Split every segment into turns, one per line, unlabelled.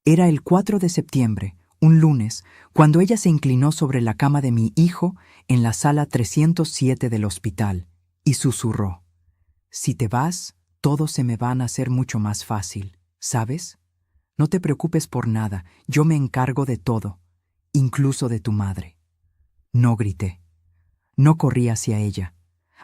Era el 4 de septiembre, un lunes, cuando ella se inclinó sobre la cama de mi hijo en la sala 307 del hospital y susurró: «Si te vas, todo se me va a hacer mucho más fácil, ¿sabes? No te preocupes por nada, yo me encargo de todo, incluso de tu madre». No grité. No corrí hacia ella.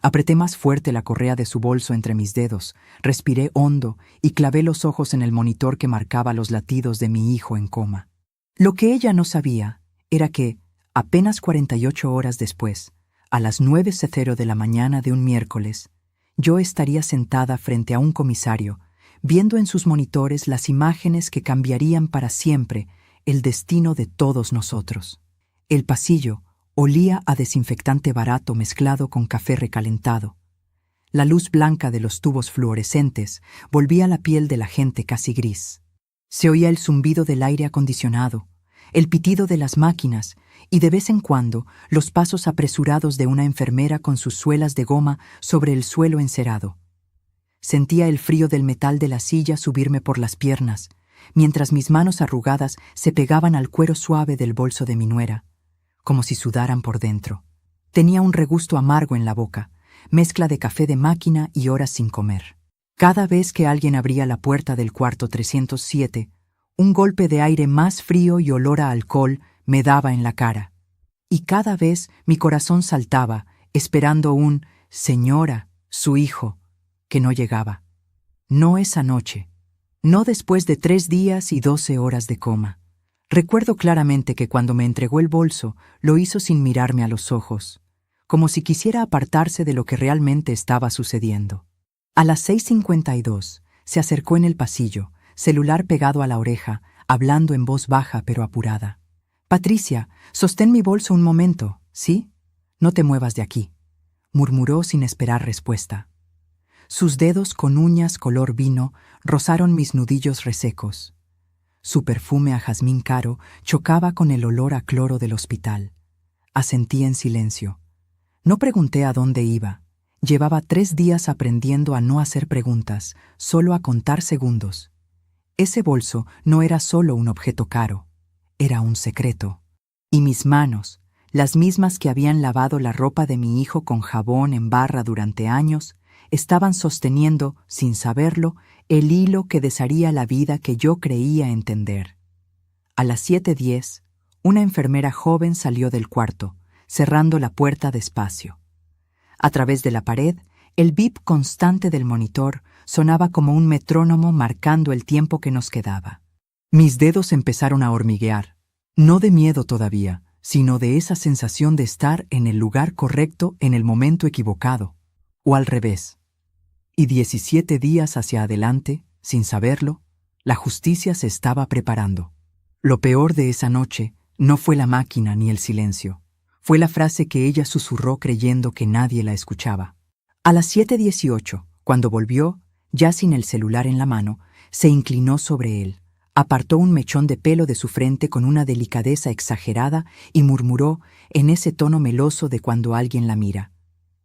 Apreté más fuerte la correa de su bolso entre mis dedos, respiré hondo y clavé los ojos en el monitor que marcaba los latidos de mi hijo en coma. Lo que ella no sabía era que, apenas 48 horas después, a las 9:00 de la mañana de un miércoles, yo estaría sentada frente a un comisario, viendo en sus monitores las imágenes que cambiarían para siempre el destino de todos nosotros. El pasillo olía a desinfectante barato mezclado con café recalentado. La luz blanca de los tubos fluorescentes volvía la piel de la gente casi gris. Se oía el zumbido del aire acondicionado, el pitido de las máquinas y de vez en cuando los pasos apresurados de una enfermera con sus suelas de goma sobre el suelo encerado. Sentía el frío del metal de la silla subirme por las piernas, mientras mis manos arrugadas se pegaban al cuero suave del bolso de mi nuera, como si sudaran por dentro. Tenía un regusto amargo en la boca, mezcla de café de máquina y horas sin comer. Cada vez que alguien abría la puerta del cuarto 307, un golpe de aire más frío y olor a alcohol me daba en la cara. Y cada vez mi corazón saltaba, esperando un «señora», su hijo, que no llegaba. No esa noche. No después de 3 días y 12 horas de coma. Recuerdo claramente que cuando me entregó el bolso, lo hizo sin mirarme a los ojos, como si quisiera apartarse de lo que realmente estaba sucediendo. A las 6:52 se acercó en el pasillo, celular pegado a la oreja, hablando en voz baja pero apurada. «Patricia, sostén mi bolso un momento, ¿sí? No te muevas de aquí», murmuró sin esperar respuesta. Sus dedos con uñas color vino rozaron mis nudillos resecos. Su perfume a jazmín caro chocaba con el olor a cloro del hospital. Asentí en silencio. No pregunté a dónde iba. Llevaba 3 días aprendiendo a no hacer preguntas, solo a contar segundos. Ese bolso no era solo un objeto caro, era un secreto. Y mis manos, las mismas que habían lavado la ropa de mi hijo con jabón en barra durante años, estaban sosteniendo, sin saberlo, el hilo que desharía la vida que yo creía entender. A las 7:10, una enfermera joven salió del cuarto, cerrando la puerta despacio. A través de la pared, el bip constante del monitor sonaba como un metrónomo marcando el tiempo que nos quedaba. Mis dedos empezaron a hormiguear, no de miedo todavía, sino de esa sensación de estar en el lugar correcto en el momento equivocado, o al revés. Y 17 días hacia adelante, sin saberlo, la justicia se estaba preparando. Lo peor de esa noche no fue la máquina ni el silencio. Fue la frase que ella susurró creyendo que nadie la escuchaba. A las 7:18, cuando volvió, ya sin el celular en la mano, se inclinó sobre él, apartó un mechón de pelo de su frente con una delicadeza exagerada y murmuró en ese tono meloso de cuando alguien la mira: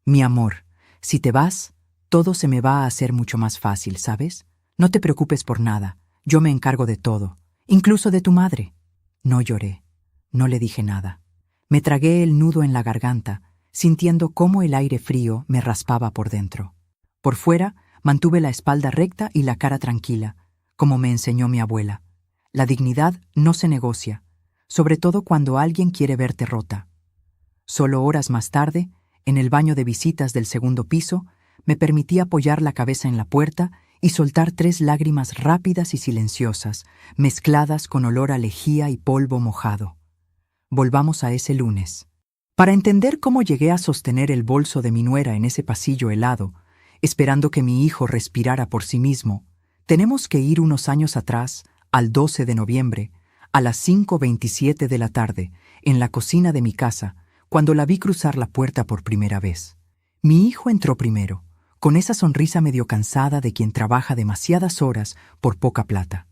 «Mi amor, si te vas, todo se me va a hacer mucho más fácil, ¿sabes? No te preocupes por nada, yo me encargo de todo, incluso de tu madre». No lloré, no le dije nada. Me tragué el nudo en la garganta, sintiendo cómo el aire frío me raspaba por dentro. Por fuera, mantuve la espalda recta y la cara tranquila, como me enseñó mi abuela. La dignidad no se negocia, sobre todo cuando alguien quiere verte rota. Solo horas más tarde, en el baño de visitas del segundo piso, me permití apoyar la cabeza en la puerta y soltar 3 lágrimas rápidas y silenciosas, mezcladas con olor a lejía y polvo mojado. Volvamos a ese lunes. Para entender cómo llegué a sostener el bolso de mi nuera en ese pasillo helado, esperando que mi hijo respirara por sí mismo, tenemos que ir unos años atrás, al 12 de noviembre, a las 5:27 de la tarde, en la cocina de mi casa, cuando la vi cruzar la puerta por primera vez. Mi hijo entró primero, con esa sonrisa medio cansada de quien trabaja demasiadas horas por poca plata.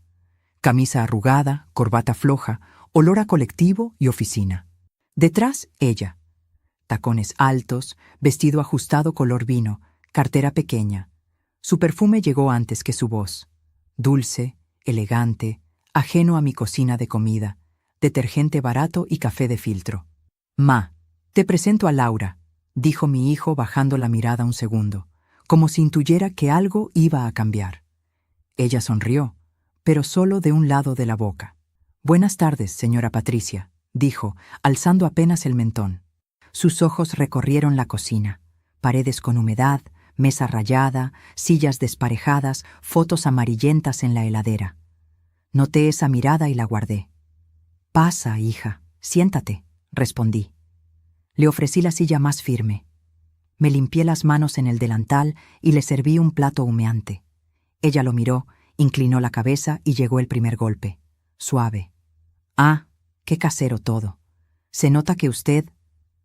Camisa arrugada, corbata floja, olor a colectivo y oficina. Detrás, ella. Tacones altos, vestido ajustado color vino, cartera pequeña. Su perfume llegó antes que su voz. Dulce, elegante, ajeno a mi cocina de comida, detergente barato y café de filtro. «Ma, te presento a Laura», dijo mi hijo bajando la mirada un segundo, como si intuyera que algo iba a cambiar. Ella sonrió, pero solo de un lado de la boca. «Buenas tardes, señora Patricia», dijo, alzando apenas el mentón. Sus ojos recorrieron la cocina, paredes con humedad, mesa rayada, sillas desparejadas, fotos amarillentas en la heladera. Noté esa mirada y la guardé. «Pasa, hija, siéntate», respondí. Le ofrecí la silla más firme. Me limpié las manos en el delantal y le serví un plato humeante. Ella lo miró, inclinó la cabeza y llegó el primer golpe. Suave. «Ah, qué casero todo. Se nota que usted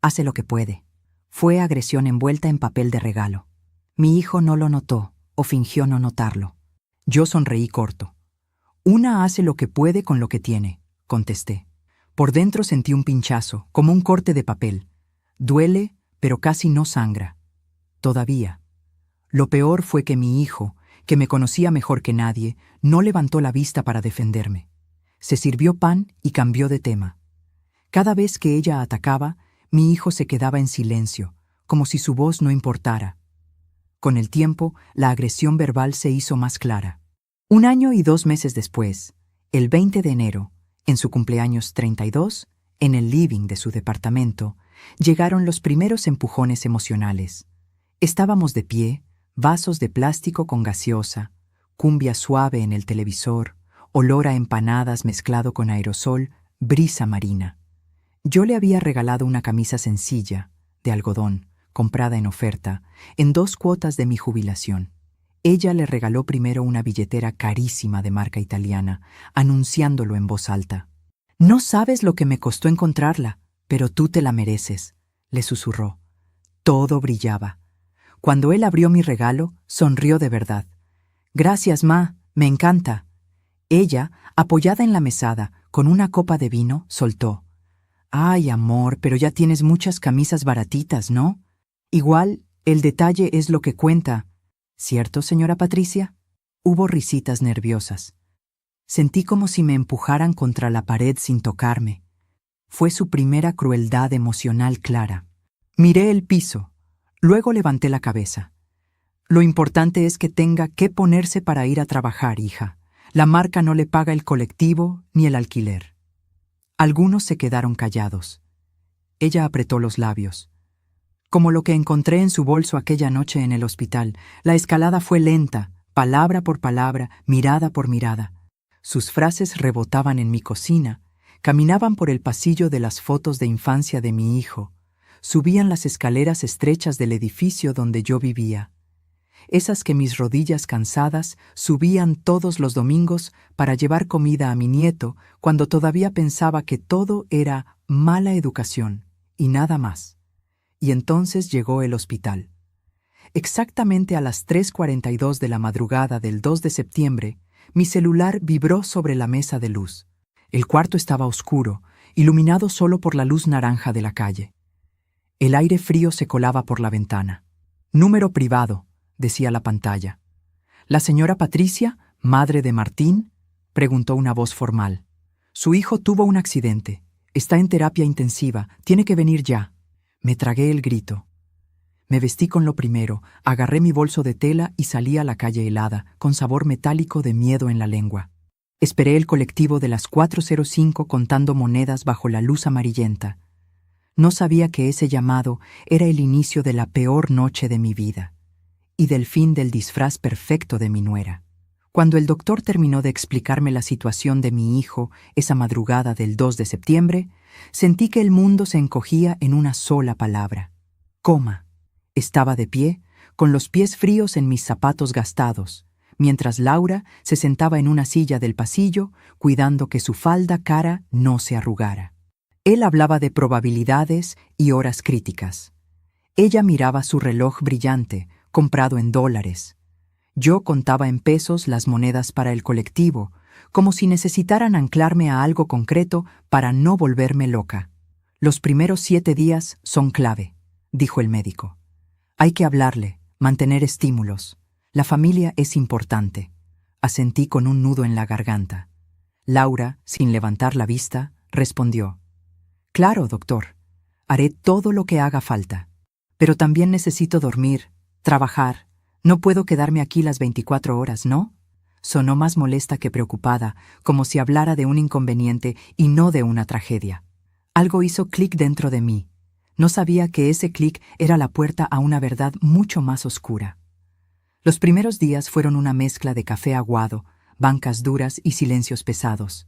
hace lo que puede». Fue agresión envuelta en papel de regalo. Mi hijo no lo notó o fingió no notarlo. Yo sonreí corto. «Una hace lo que puede con lo que tiene», contesté. Por dentro sentí un pinchazo, como un corte de papel. Duele, pero casi no sangra. Todavía. Lo peor fue que mi hijo, que me conocía mejor que nadie, no levantó la vista para defenderme. Se sirvió pan y cambió de tema. Cada vez que ella atacaba, mi hijo se quedaba en silencio, como si su voz no importara. Con el tiempo, la agresión verbal se hizo más clara. 1 año y 2 meses después, el 20 de enero, en su cumpleaños 32, en el living de su departamento, llegaron los primeros empujones emocionales. Estábamos de pie, vasos de plástico con gaseosa, cumbia suave en el televisor, olor a empanadas mezclado con aerosol, brisa marina. Yo le había regalado una camisa sencilla, de algodón, comprada en oferta, en 2 cuotas de mi jubilación. Ella le regaló primero una billetera carísima de marca italiana, anunciándolo en voz alta. «No sabes lo que me costó encontrarla, pero tú te la mereces», le susurró. Todo brillaba. Cuando él abrió mi regalo, sonrió de verdad. «Gracias, ma, me encanta». Ella, apoyada en la mesada, con una copa de vino, soltó. «Ay, amor, pero ya tienes muchas camisas baratitas, ¿no? Igual, el detalle es lo que cuenta. ¿Cierto, señora Patricia?» Hubo risitas nerviosas. Sentí como si me empujaran contra la pared sin tocarme. Fue su primera crueldad emocional clara. Miré el piso. Luego levanté la cabeza. «Lo importante es que tenga que ponerse para ir a trabajar, hija. La marca no le paga el colectivo ni el alquiler». Algunos se quedaron callados. Ella apretó los labios. Como lo que encontré en su bolso aquella noche en el hospital, la escalada fue lenta, palabra por palabra, mirada por mirada. Sus frases rebotaban en mi cocina, caminaban por el pasillo de las fotos de infancia de mi hijo, subían las escaleras estrechas del edificio donde yo vivía. Esas que mis rodillas cansadas subían todos los domingos para llevar comida a mi nieto cuando todavía pensaba que todo era mala educación y nada más. Y entonces llegó el hospital. Exactamente a las 3:42 de la madrugada del 2 de septiembre, mi celular vibró sobre la mesa de luz. El cuarto estaba oscuro, iluminado solo por la luz naranja de la calle. El aire frío se colaba por la ventana. «Número privado», decía la pantalla. «¿La señora Patricia, madre de Martín?», preguntó una voz formal. «Su hijo tuvo un accidente. Está en terapia intensiva. Tiene que venir ya». Me tragué el grito. Me vestí con lo primero, agarré mi bolso de tela y salí a la calle helada, con sabor metálico de miedo en la lengua. Esperé el colectivo de las 4:05 contando monedas bajo la luz amarillenta. No sabía que ese llamado era el inicio de la peor noche de mi vida y del fin del disfraz perfecto de mi nuera. Cuando el doctor terminó de explicarme la situación de mi hijo esa madrugada del 2 de septiembre, sentí que el mundo se encogía en una sola palabra: coma. Estaba de pie, con los pies fríos en mis zapatos gastados, mientras Laura se sentaba en una silla del pasillo, cuidando que su falda cara no se arrugara. Él hablaba de probabilidades y horas críticas. Ella miraba su reloj brillante, comprado en dólares. Yo contaba en pesos las monedas para el colectivo, como si necesitaran anclarme a algo concreto para no volverme loca. «Los primeros 7 días son clave», dijo el médico. «Hay que hablarle, mantener estímulos. La familia es importante», asentí con un nudo en la garganta. Laura, sin levantar la vista, respondió: «Claro, doctor. Haré todo lo que haga falta. Pero también necesito dormir, trabajar. No puedo quedarme aquí las 24 horas, ¿no?». Sonó más molesta que preocupada, como si hablara de un inconveniente y no de una tragedia. Algo hizo clic dentro de mí. No sabía que ese clic era la puerta a una verdad mucho más oscura. Los primeros días fueron una mezcla de café aguado, bancas duras y silencios pesados.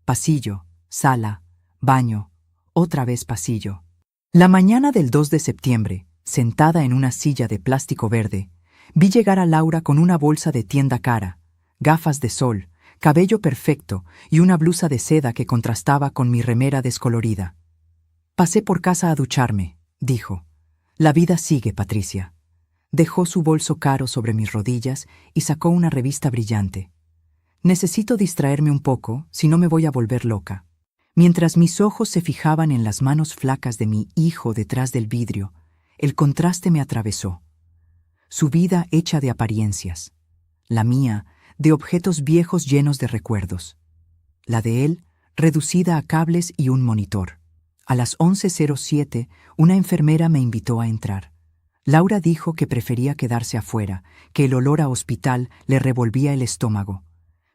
Pasillo, sala, baño, otra vez pasillo. La mañana del 2 de septiembre, sentada en una silla de plástico verde, vi llegar a Laura con una bolsa de tienda cara, gafas de sol, cabello perfecto y una blusa de seda que contrastaba con mi remera descolorida. «Pasé por casa a ducharme», dijo. «La vida sigue, Patricia». Dejó su bolso caro sobre mis rodillas y sacó una revista brillante. «Necesito distraerme un poco, si no me voy a volver loca». Mientras mis ojos se fijaban en las manos flacas de mi hijo detrás del vidrio, el contraste me atravesó. Su vida hecha de apariencias. La mía, de objetos viejos llenos de recuerdos. La de él, reducida a cables y un monitor. A las 11:07, una enfermera me invitó a entrar. Laura dijo que prefería quedarse afuera, que el olor a hospital le revolvía el estómago.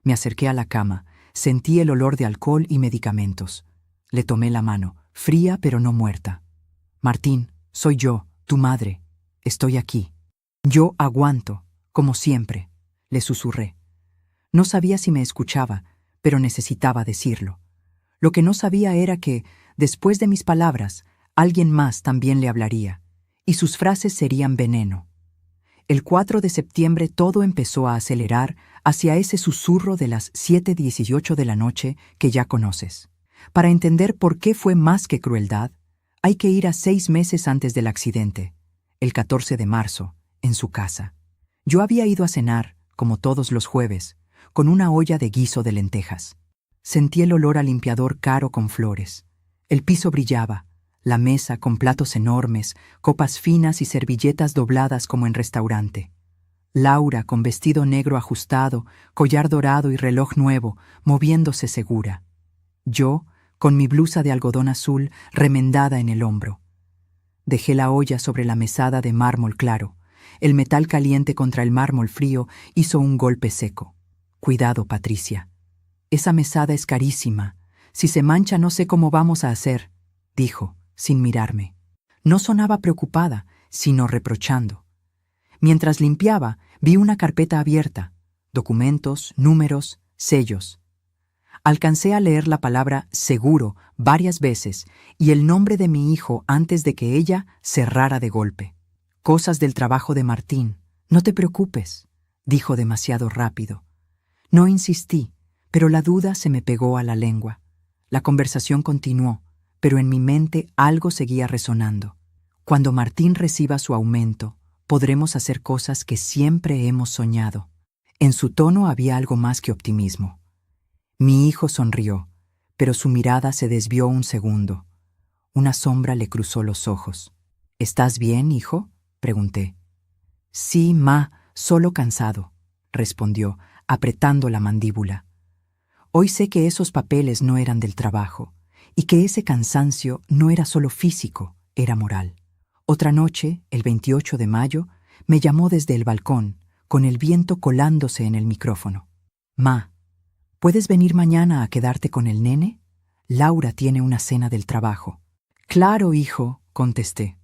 Me acerqué a la cama, sentí el olor de alcohol y medicamentos. Le tomé la mano, fría pero no muerta. «Martín, soy yo, tu madre. Estoy aquí. Yo aguanto, como siempre», le susurré. No sabía si me escuchaba, pero necesitaba decirlo. Lo que no sabía era que, después de mis palabras, alguien más también le hablaría, y sus frases serían veneno. El 4 de septiembre todo empezó a acelerar hacia ese susurro de las 7:18 de la noche que ya conoces. Para entender por qué fue más que crueldad, hay que ir a 6 meses antes del accidente, el 14 de marzo, en su casa. Yo había ido a cenar, como todos los jueves, con una olla de guiso de lentejas. Sentí el olor a limpiador caro con flores. El piso brillaba, la mesa con platos enormes, copas finas y servilletas dobladas como en restaurante. Laura, con vestido negro ajustado, collar dorado y reloj nuevo, moviéndose segura. Yo, con mi blusa de algodón azul remendada en el hombro. Dejé la olla sobre la mesada de mármol claro. El metal caliente contra el mármol frío hizo un golpe seco. «Cuidado, Patricia. Esa mesada es carísima. Si se mancha no sé cómo vamos a hacer», dijo, sin mirarme. No sonaba preocupada, sino reprochando. Mientras limpiaba, vi una carpeta abierta, documentos, números, sellos. Alcancé a leer la palabra «seguro» varias veces y el nombre de mi hijo antes de que ella cerrara de golpe. «Cosas del trabajo de Martín. No te preocupes», dijo demasiado rápido. No insistí, pero la duda se me pegó a la lengua. La conversación continuó, pero en mi mente algo seguía resonando. «Cuando Martín reciba su aumento, podremos hacer cosas que siempre hemos soñado». En su tono había algo más que optimismo. Mi hijo sonrió, pero su mirada se desvió un segundo. Una sombra le cruzó los ojos. «¿Estás bien, hijo?», pregunté. «Sí, ma, solo cansado», respondió, apretando la mandíbula. Hoy sé que esos papeles no eran del trabajo, y que ese cansancio no era solo físico, era moral. Otra noche, el 28 de mayo, me llamó desde el balcón, con el viento colándose en el micrófono. «Ma, ¿puedes venir mañana a quedarte con el nene? Laura tiene una cena del trabajo». «Claro, hijo», contesté.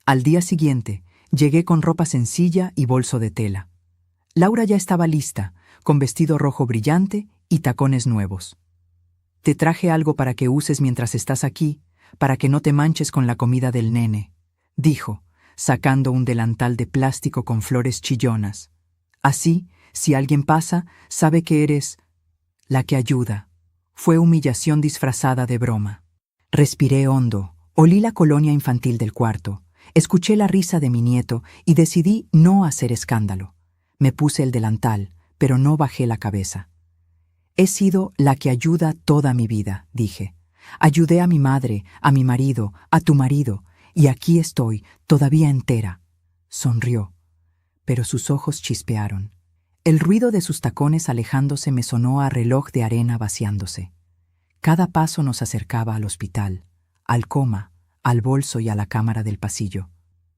Al día siguiente, llegué con ropa sencilla y bolso de tela. Laura ya estaba lista, con vestido rojo brillante y tacones nuevos. «Te traje algo para que uses mientras estás aquí, para que no te manches con la comida del nene», dijo, sacando un delantal de plástico con flores chillonas. «Así, si alguien pasa, sabe que eres la que ayuda». Fue humillación disfrazada de broma. Respiré hondo, olí la colonia infantil del cuarto, escuché la risa de mi nieto y decidí no hacer escándalo. Me puse el delantal, pero no bajé la cabeza. «He sido la que ayuda toda mi vida», dije. «Ayudé a mi madre, a mi marido, a tu marido, y aquí estoy, todavía entera». Sonrió, pero sus ojos chispearon. El ruido de sus tacones alejándose me sonó a reloj de arena vaciándose. Cada paso nos acercaba al hospital, al coma, al bolso y a la cámara del pasillo.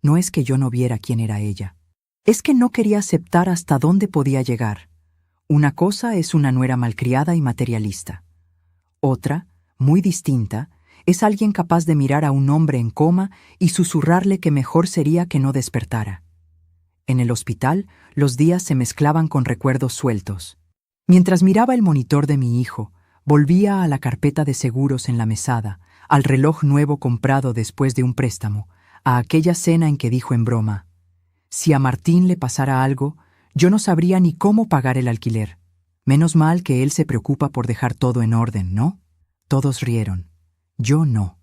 No es que yo no viera quién era ella. Es que no quería aceptar hasta dónde podía llegar. Una cosa es una nuera malcriada y materialista. Otra, muy distinta, es alguien capaz de mirar a un hombre en coma y susurrarle que mejor sería que no despertara. En el hospital, los días se mezclaban con recuerdos sueltos. Mientras miraba el monitor de mi hijo, volvía a la carpeta de seguros en la mesada, al reloj nuevo comprado después de un préstamo, a aquella cena en que dijo en broma: si a Martín le pasara algo, yo no sabría ni cómo pagar el alquiler. Menos mal que él se preocupa por dejar todo en orden, ¿no? Todos rieron. Yo no.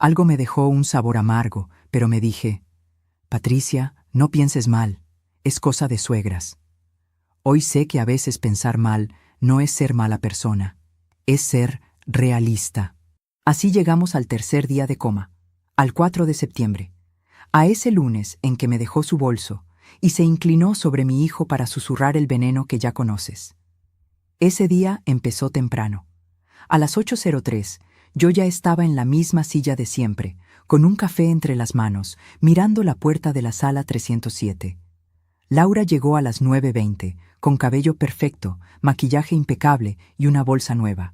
Algo me dejó un sabor amargo, pero me dije: Patricia, no pienses mal. Es cosa de suegras. Hoy sé que a veces pensar mal no es ser mala persona. Es ser realista. Así llegamos al tercer día de coma, al 4 de septiembre, a ese lunes en que me dejó su bolso y se inclinó sobre mi hijo para susurrar el veneno que ya conoces. Ese día empezó temprano. A las 8:03, yo ya estaba en la misma silla de siempre, con un café entre las manos, mirando la puerta de la sala 307. Laura llegó a las 9:20, con cabello perfecto, maquillaje impecable y una bolsa nueva.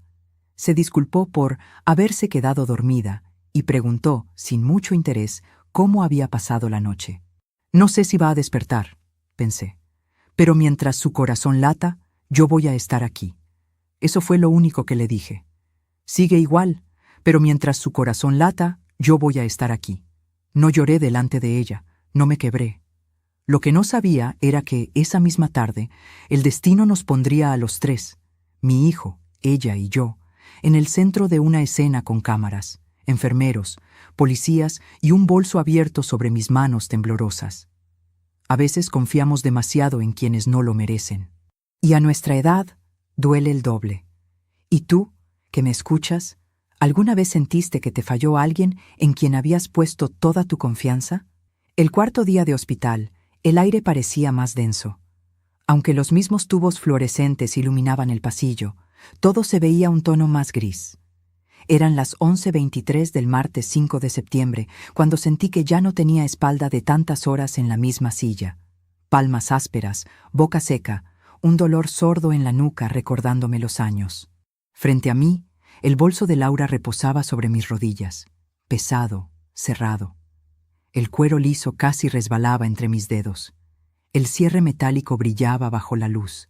Se disculpó por haberse quedado dormida y preguntó, sin mucho interés, cómo había pasado la noche. No sé si va a despertar, pensé, pero mientras su corazón lata, yo voy a estar aquí. Eso fue lo único que le dije. Sigue igual, pero mientras su corazón lata, yo voy a estar aquí. No lloré delante de ella, no me quebré. Lo que no sabía era que esa misma tarde el destino nos pondría a los tres, mi hijo, ella y yo, en el centro de una escena con cámaras, enfermeros, policías y un bolso abierto sobre mis manos temblorosas. A veces confiamos demasiado en quienes no lo merecen. Y a nuestra edad duele el doble. ¿Y tú, que me escuchas, alguna vez sentiste que te falló alguien en quien habías puesto toda tu confianza? El cuarto día de hospital, el aire parecía más denso. Aunque los mismos tubos fluorescentes iluminaban el pasillo, todo se veía un tono más gris. Eran las 11:23 del martes 5 de septiembre, cuando sentí que ya no tenía espalda de tantas horas en la misma silla. Palmas ásperas, boca seca, un dolor sordo en la nuca recordándome los años. Frente a mí, el bolso de Laura reposaba sobre mis rodillas, pesado, cerrado. El cuero liso casi resbalaba entre mis dedos. El cierre metálico brillaba bajo la luz.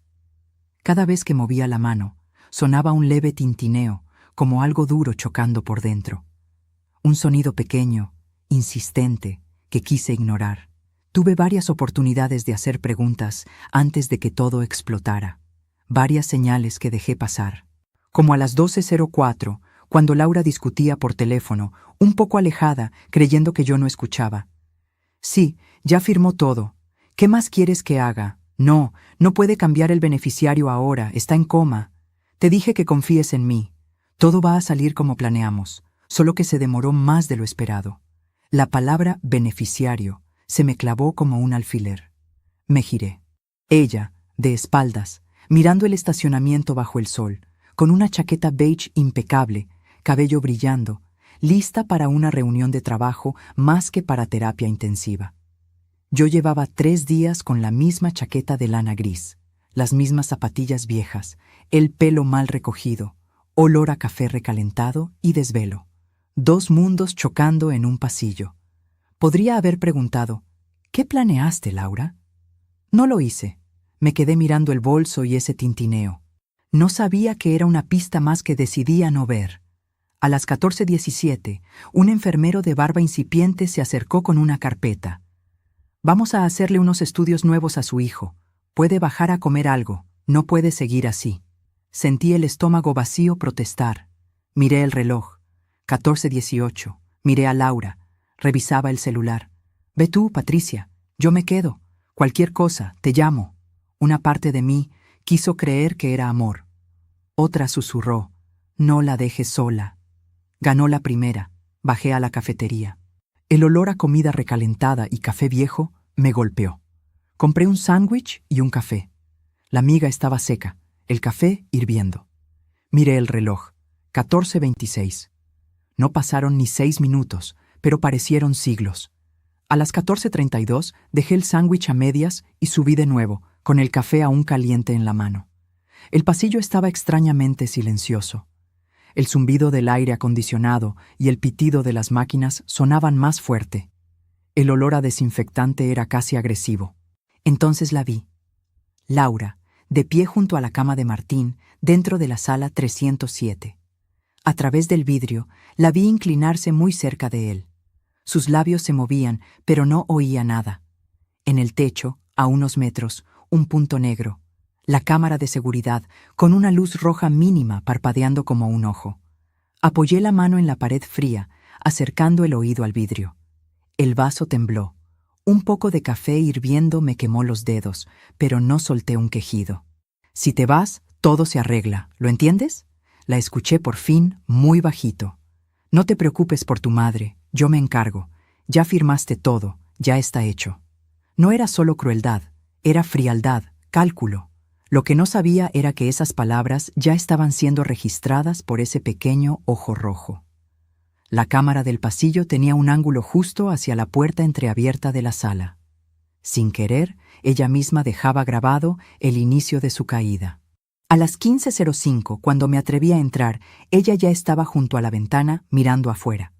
Cada vez que movía la mano, sonaba un leve tintineo, como algo duro chocando por dentro. Un sonido pequeño, insistente, que quise ignorar. Tuve varias oportunidades de hacer preguntas antes de que todo explotara. Varias señales que dejé pasar. Como a las 12:04, cuando Laura discutía por teléfono, un poco alejada, creyendo que yo no escuchaba. Sí, ya firmó todo. ¿Qué más quieres que haga? No, no puede cambiar el beneficiario ahora, está en coma. Te dije que confíes en mí. Todo va a salir como planeamos, solo que se demoró más de lo esperado. La palabra beneficiario se me clavó como un alfiler. Me giré. Ella, de espaldas, mirando el estacionamiento bajo el sol, con una chaqueta beige impecable, cabello brillando, lista para una reunión de trabajo más que para terapia intensiva. Yo llevaba 3 días con la misma chaqueta de lana gris, las mismas zapatillas viejas, el pelo mal recogido, olor a café recalentado y desvelo. 2 mundos chocando en un pasillo. Podría haber preguntado, ¿qué planeaste, Laura? No lo hice. Me quedé mirando el bolso y ese tintineo. No sabía que era una pista más que decidía no ver. A las 14:17, un enfermero de barba incipiente se acercó con una carpeta. Vamos a hacerle unos estudios nuevos a su hijo. Puede bajar a comer algo. No puede seguir así. Sentí el estómago vacío protestar. Miré el reloj. 14:18. Miré a Laura. Revisaba el celular. Ve tú, Patricia. Yo me quedo. Cualquier cosa, te llamo. Una parte de mí quiso creer que era amor. Otra susurró, no la dejes sola. Ganó la primera. Bajé a la cafetería. El olor a comida recalentada y café viejo me golpeó. Compré un sándwich y un café. La miga estaba seca, el café hirviendo. Miré el reloj. 14:26. No pasaron ni 6 minutos, pero parecieron siglos. A las 14:32 dejé el sándwich a medias y subí de nuevo, con el café aún caliente en la mano. El pasillo estaba extrañamente silencioso. El zumbido del aire acondicionado y el pitido de las máquinas sonaban más fuerte. El olor a desinfectante era casi agresivo. Entonces la vi. Laura, de pie junto a la cama de Martín, dentro de la sala 307. A través del vidrio, la vi inclinarse muy cerca de él. Sus labios se movían, pero no oía nada. En el techo, a unos metros, un punto negro. La cámara de seguridad, con una luz roja mínima parpadeando como un ojo. Apoyé la mano en la pared fría, acercando el oído al vidrio. El vaso tembló. Un poco de café hirviendo me quemó los dedos, pero no solté un quejido. Si te vas, todo se arregla, ¿lo entiendes? La escuché por fin, muy bajito. No te preocupes por tu madre, yo me encargo. Ya firmaste todo, ya está hecho. No era solo crueldad, era frialdad, cálculo. Lo que no sabía era que esas palabras ya estaban siendo registradas por ese pequeño ojo rojo. La cámara del pasillo tenía un ángulo justo hacia la puerta entreabierta de la sala. Sin querer, ella misma dejaba grabado el inicio de su caída. A las 15:05, cuando me atreví a entrar, ella ya estaba junto a la ventana, mirando afuera.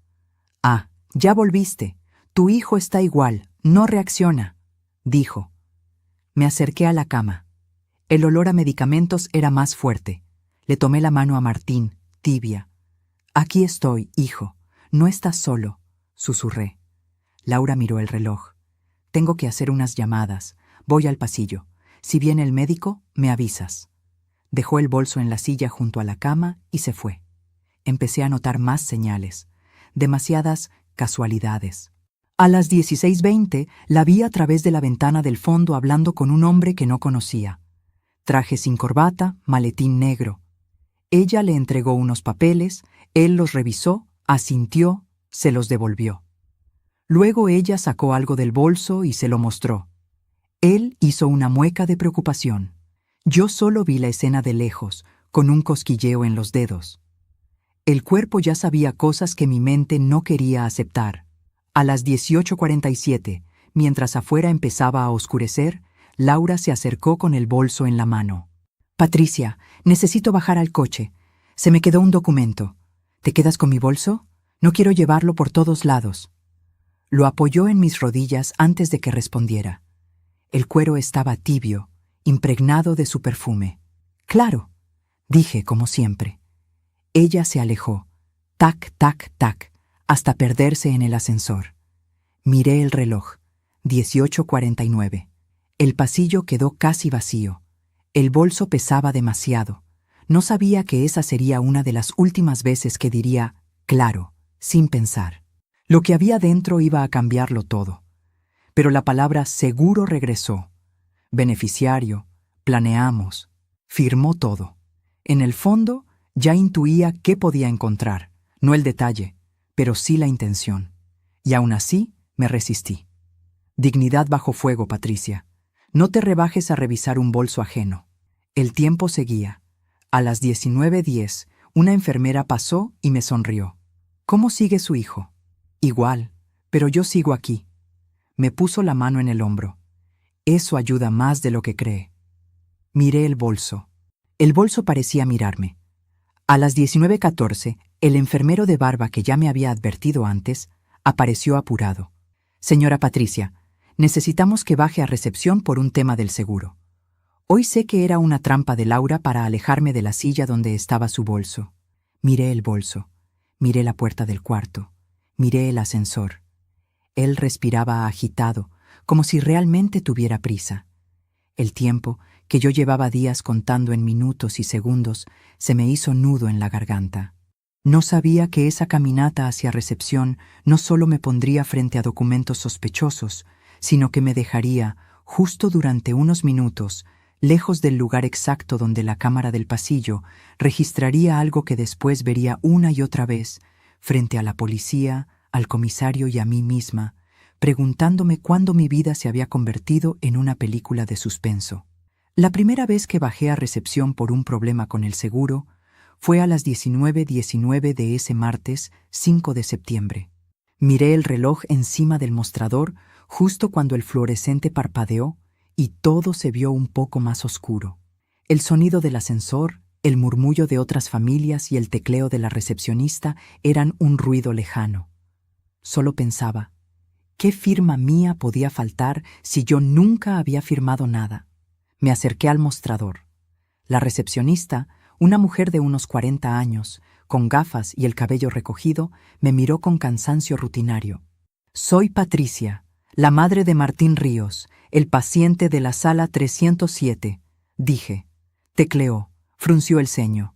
«Ah, ya volviste. Tu hijo está igual, no reacciona», dijo. Me acerqué a la cama. El olor a medicamentos era más fuerte. Le tomé la mano a Martín, tibia. «Aquí estoy, hijo. No estás solo», susurré. Laura miró el reloj. «Tengo que hacer unas llamadas. Voy al pasillo. Si viene el médico, me avisas». Dejó el bolso en la silla junto a la cama y se fue. Empecé a notar más señales. Demasiadas casualidades. A las 16:20 la vi a través de la ventana del fondo hablando con un hombre que no conocía. Traje sin corbata, maletín negro. Ella le entregó unos papeles, él los revisó, asintió, se los devolvió. Luego ella sacó algo del bolso y se lo mostró. Él hizo una mueca de preocupación. Yo solo vi la escena de lejos, con un cosquilleo en los dedos. El cuerpo ya sabía cosas que mi mente no quería aceptar. A las 18:47, mientras afuera empezaba a oscurecer, Laura se acercó con el bolso en la mano. «Patricia, necesito bajar al coche. Se me quedó un documento. ¿Te quedas con mi bolso? No quiero llevarlo por todos lados». Lo apoyó en mis rodillas antes de que respondiera. El cuero estaba tibio, impregnado de su perfume. «Claro», dije como siempre. Ella se alejó, tac, tac, tac, hasta perderse en el ascensor. Miré el reloj, 18:49. El pasillo quedó casi vacío. El bolso pesaba demasiado. No sabía que esa sería una de las últimas veces que diría «claro», sin pensar. Lo que había dentro iba a cambiarlo todo. Pero la palabra seguro regresó. Beneficiario, planeamos, firmó todo. En el fondo, ya intuía qué podía encontrar, no el detalle, pero sí la intención. Y aún así, me resistí. Dignidad bajo fuego, Patricia. No te rebajes a revisar un bolso ajeno. El tiempo seguía. A las 19:10, una enfermera pasó y me sonrió. «¿Cómo sigue su hijo?» «Igual, pero yo sigo aquí». Me puso la mano en el hombro. «Eso ayuda más de lo que cree». Miré el bolso. El bolso parecía mirarme. A las 19:14, el enfermero de barba que ya me había advertido antes, apareció apurado. «Señora Patricia, necesitamos que baje a recepción por un tema del seguro». Hoy sé que era una trampa de Laura para alejarme de la silla donde estaba su bolso. Miré el bolso. Miré la puerta del cuarto. Miré el ascensor. Él respiraba agitado, como si realmente tuviera prisa. El tiempo, que yo llevaba días contando en minutos y segundos, se me hizo nudo en la garganta. No sabía que esa caminata hacia recepción no solo me pondría frente a documentos sospechosos, sino que me dejaría, justo durante unos minutos, lejos del lugar exacto donde la cámara del pasillo registraría algo que después vería una y otra vez, frente a la policía, al comisario y a mí misma, preguntándome cuándo mi vida se había convertido en una película de suspenso. La primera vez que bajé a recepción por un problema con el seguro fue a las 19:19 de ese martes 5 de septiembre. Miré el reloj encima del mostrador justo cuando el fluorescente parpadeó y todo se vio un poco más oscuro. El sonido del ascensor, el murmullo de otras familias y el tecleo de la recepcionista eran un ruido lejano. Solo pensaba, ¿qué firma mía podía faltar si yo nunca había firmado nada? Me acerqué al mostrador. La recepcionista, una mujer de unos 40 años, con gafas y el cabello recogido, me miró con cansancio rutinario. «Soy Patricia, la madre de Martín Ríos, el paciente de la sala 307», dije. Tecleó, frunció el ceño.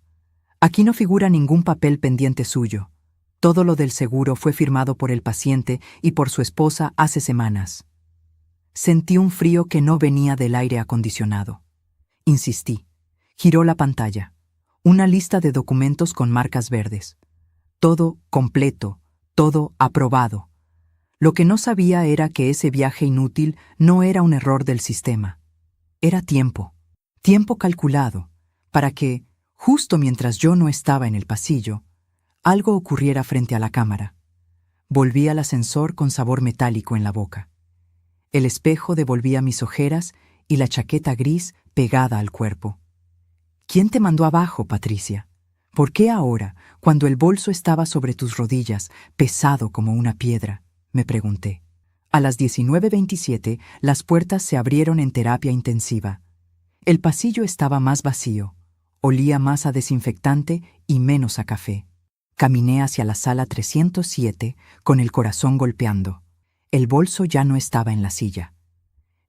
«Aquí no figura ningún papel pendiente suyo. Todo lo del seguro fue firmado por el paciente y por su esposa hace semanas». Sentí un frío que no venía del aire acondicionado. Insistí. Giró la pantalla. Una lista de documentos con marcas verdes. Todo completo, todo aprobado. Lo que no sabía era que ese viaje inútil no era un error del sistema. Era tiempo calculado, para que, justo mientras yo no estaba en el pasillo, algo ocurriera frente a la cámara. Volví al ascensor con sabor metálico en la boca. El espejo devolvía mis ojeras y la chaqueta gris pegada al cuerpo. ¿Quién te mandó abajo, Patricia? ¿Por qué ahora, cuando el bolso estaba sobre tus rodillas, pesado como una piedra?, me pregunté. A las 19:27, las puertas se abrieron en terapia intensiva. El pasillo estaba más vacío, olía más a desinfectante y menos a café. Caminé hacia la sala 307 con el corazón golpeando. El bolso ya no estaba en la silla.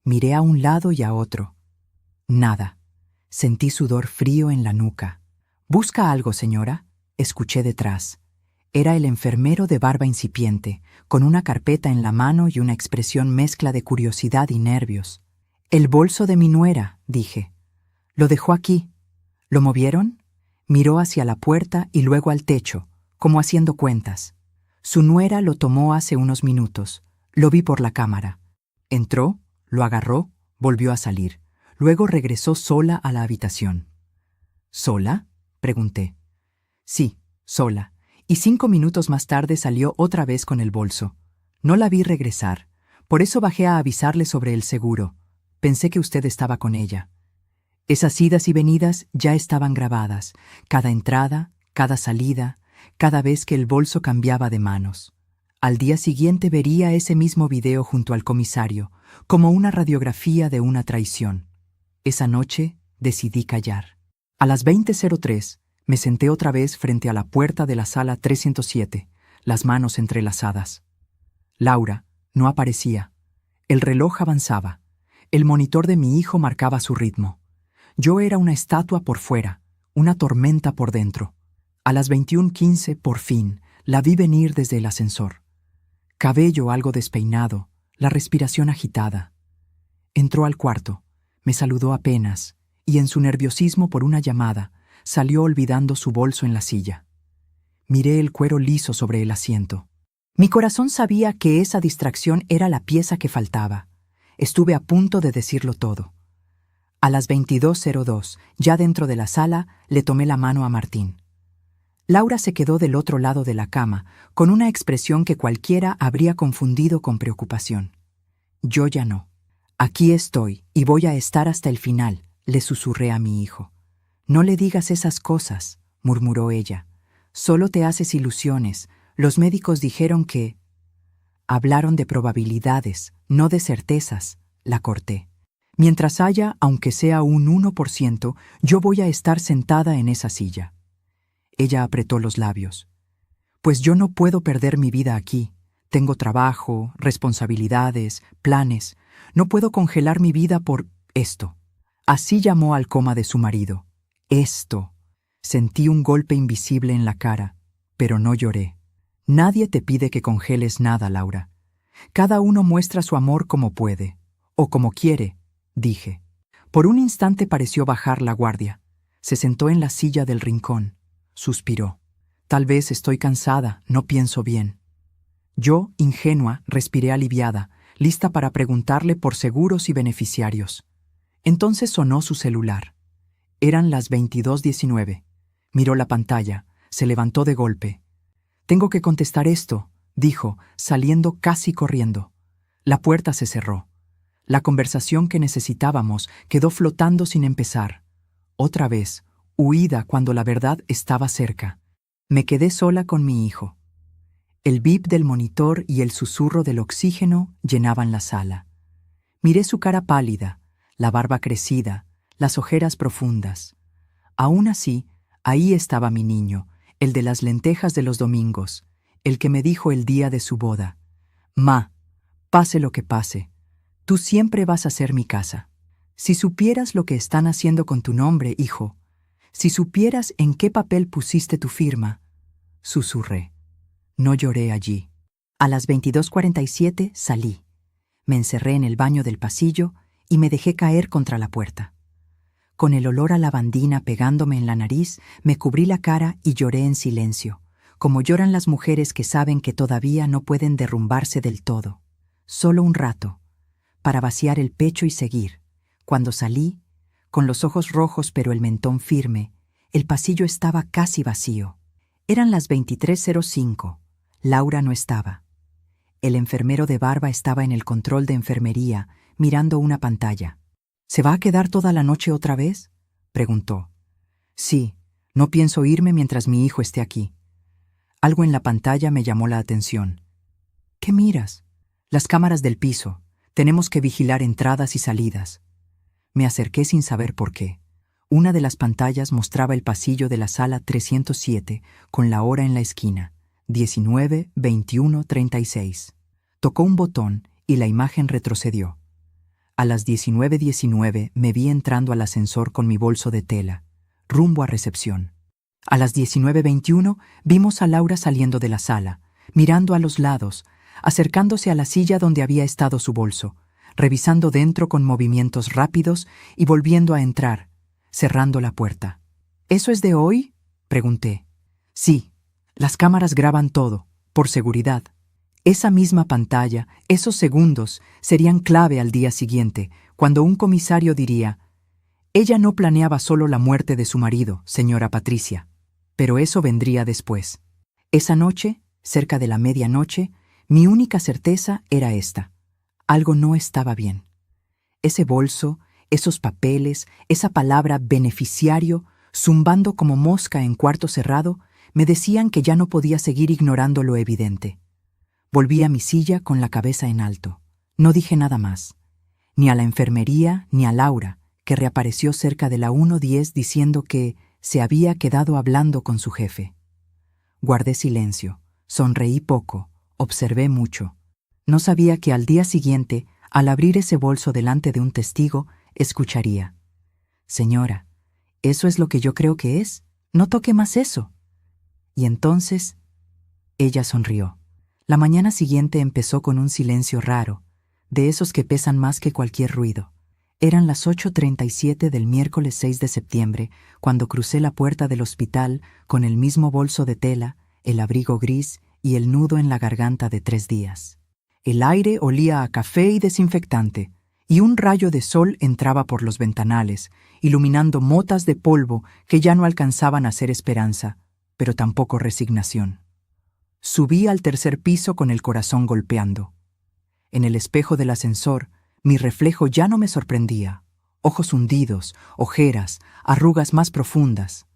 Miré a un lado y a otro. Nada. Sentí sudor frío en la nuca. «¿Busca algo, señora?», escuché detrás. Era el enfermero de barba incipiente, con una carpeta en la mano y una expresión mezcla de curiosidad y nervios. «El bolso de mi nuera», dije. «Lo dejó aquí». «¿Lo movieron?». Miró hacia la puerta y luego al techo, como haciendo cuentas. Su nuera lo tomó hace unos minutos. Lo vi por la cámara. Entró, lo agarró, volvió a salir. Luego regresó sola a la habitación. «¿Sola?», pregunté. «Sí, sola. Y 5 minutos más tarde salió otra vez con el bolso. No la vi regresar. Por eso bajé a avisarle sobre el seguro. Pensé que usted estaba con ella». Esas idas y venidas ya estaban grabadas. Cada entrada, cada salida, cada vez que el bolso cambiaba de manos. Al día siguiente vería ese mismo video junto al comisario, como una radiografía de una traición. Esa noche decidí callar. A las 20:03 me senté otra vez frente a la puerta de la sala 307, las manos entrelazadas. Laura no aparecía. El reloj avanzaba. El monitor de mi hijo marcaba su ritmo. Yo era una estatua por fuera, una tormenta por dentro. A las 21:15, por fin, la vi venir desde el ascensor. Cabello algo despeinado, la respiración agitada. Entró al cuarto, me saludó apenas, y en su nerviosismo por una llamada, salió olvidando su bolso en la silla. Miré el cuero liso sobre el asiento. Mi corazón sabía que esa distracción era la pieza que faltaba. Estuve a punto de decirlo todo. A las 22:02, ya dentro de la sala, le tomé la mano a Martín. Laura se quedó del otro lado de la cama, con una expresión que cualquiera habría confundido con preocupación. Yo ya no. «Aquí estoy, y voy a estar hasta el final», le susurré a mi hijo. «No le digas esas cosas», murmuró ella. «Solo te haces ilusiones. Los médicos dijeron que...». «Hablaron de probabilidades, no de certezas», la corté. «Mientras haya, aunque sea un 1%, yo voy a estar sentada en esa silla». Ella apretó los labios. «Pues yo no puedo perder mi vida aquí. Tengo trabajo, responsabilidades, planes. No puedo congelar mi vida por esto». Así llamó al coma de su marido. Esto. Sentí un golpe invisible en la cara, pero no lloré. Nadie te pide que congeles nada, Laura. Cada uno muestra su amor como puede, o como quiere, dije. Por un instante pareció bajar la guardia. Se sentó en la silla del rincón. Suspiró. «Tal vez estoy cansada, no pienso bien». Yo, ingenua, respiré aliviada, lista para preguntarle por seguros y beneficiarios. Entonces sonó su celular. Eran las 22:19. Miró la pantalla, se levantó de golpe. «Tengo que contestar esto», dijo, saliendo casi corriendo. La puerta se cerró. La conversación que necesitábamos quedó flotando sin empezar. Otra vez, huida cuando la verdad estaba cerca. Me quedé sola con mi hijo. El bip del monitor y el susurro del oxígeno llenaban la sala. Miré su cara pálida, la barba crecida, las ojeras profundas. Aún así, ahí estaba mi niño, el de las lentejas de los domingos, el que me dijo el día de su boda: «Ma, pase lo que pase, tú siempre vas a ser mi casa. Si supieras lo que están haciendo con tu nombre, hijo, si supieras en qué papel pusiste tu firma», susurré. No lloré allí. A las 22:47 salí. Me encerré en el baño del pasillo y me dejé caer contra la puerta. Con el olor a lavandina pegándome en la nariz, me cubrí la cara y lloré en silencio, como lloran las mujeres que saben que todavía no pueden derrumbarse del todo. Solo un rato, para vaciar el pecho y seguir. Cuando salí, con los ojos rojos pero el mentón firme, el pasillo estaba casi vacío. Eran las 23:05. Laura no estaba. El enfermero de barba estaba en el control de enfermería, mirando una pantalla. «¿Se va a quedar toda la noche otra vez?», preguntó. «Sí, no pienso irme mientras mi hijo esté aquí». Algo en la pantalla me llamó la atención. «¿Qué miras?». «Las cámaras del piso. Tenemos que vigilar entradas y salidas». Me acerqué sin saber por qué. Una de las pantallas mostraba el pasillo de la sala 307 con la hora en la esquina, 19:21:36. Tocó un botón y la imagen retrocedió. A las 19:19 me vi entrando al ascensor con mi bolso de tela, rumbo a recepción. A las 19:21 vimos a Laura saliendo de la sala, mirando a los lados, acercándose a la silla donde había estado su bolso, revisando dentro con movimientos rápidos y volviendo a entrar, cerrando la puerta. «¿Eso es de hoy?», pregunté. «Sí, las cámaras graban todo, por seguridad». Esa misma pantalla, esos segundos, serían clave al día siguiente, cuando un comisario diría: «Ella no planeaba solo la muerte de su marido, señora Patricia». Pero eso vendría después. Esa noche, cerca de la medianoche, mi única certeza era esta: algo no estaba bien. Ese bolso, esos papeles, esa palabra beneficiario, zumbando como mosca en cuarto cerrado, me decían que ya no podía seguir ignorando lo evidente. Volví a mi silla con la cabeza en alto. No dije nada más, ni a la enfermería ni a Laura, que reapareció cerca de la 1:10 diciendo que se había quedado hablando con su jefe. Guardé silencio, sonreí poco, observé mucho. No sabía que al día siguiente, al abrir ese bolso delante de un testigo, escucharía: «Señora, ¿eso es lo que yo creo que es? No toque más eso». Y entonces, ella sonrió. La mañana siguiente empezó con un silencio raro, de esos que pesan más que cualquier ruido. Eran las 8:37 del miércoles 6 de septiembre, cuando crucé la puerta del hospital con el mismo bolso de tela, el abrigo gris y el nudo en la garganta de 3 días. El aire olía a café y desinfectante, y un rayo de sol entraba por los ventanales, iluminando motas de polvo que ya no alcanzaban a ser esperanza, pero tampoco resignación. Subí al tercer piso con el corazón golpeando. En el espejo del ascensor, mi reflejo ya no me sorprendía. Ojos hundidos, ojeras, arrugas más profundas.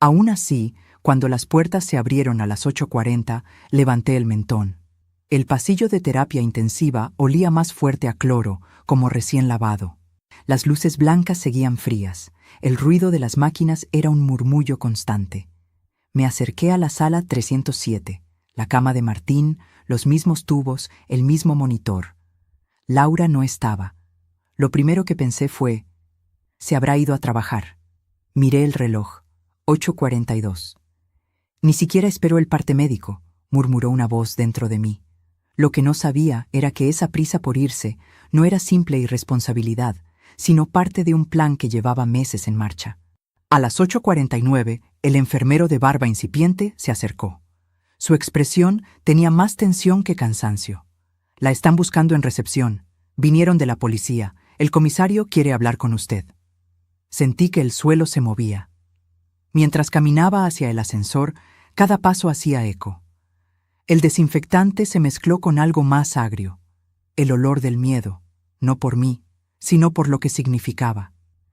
Aún así, cuando las puertas se abrieron a las 8:40, levanté el mentón. El pasillo de terapia intensiva olía más fuerte a cloro, como recién lavado. Las luces blancas seguían frías. El ruido de las máquinas era un murmullo constante. Me acerqué a la sala 307. La cama de Martín, los mismos tubos, el mismo monitor. Laura no estaba. Lo primero que pensé fue: se habrá ido a trabajar. Miré el reloj. 8:42. Ni siquiera esperó el parte médico, murmuró una voz dentro de mí. Lo que no sabía era que esa prisa por irse no era simple irresponsabilidad, sino parte de un plan que llevaba meses en marcha. A las 8:49, el enfermero de barba incipiente se acercó. Su expresión tenía más tensión que cansancio. «La están buscando en recepción. Vinieron de la policía. El comisario quiere hablar con usted. Sentí que el suelo se movía. Mientras caminaba hacia el ascensor, cada paso hacía eco. El desinfectante se mezcló con algo más agrio, el olor del miedo, no por mí, sino por lo que significaba.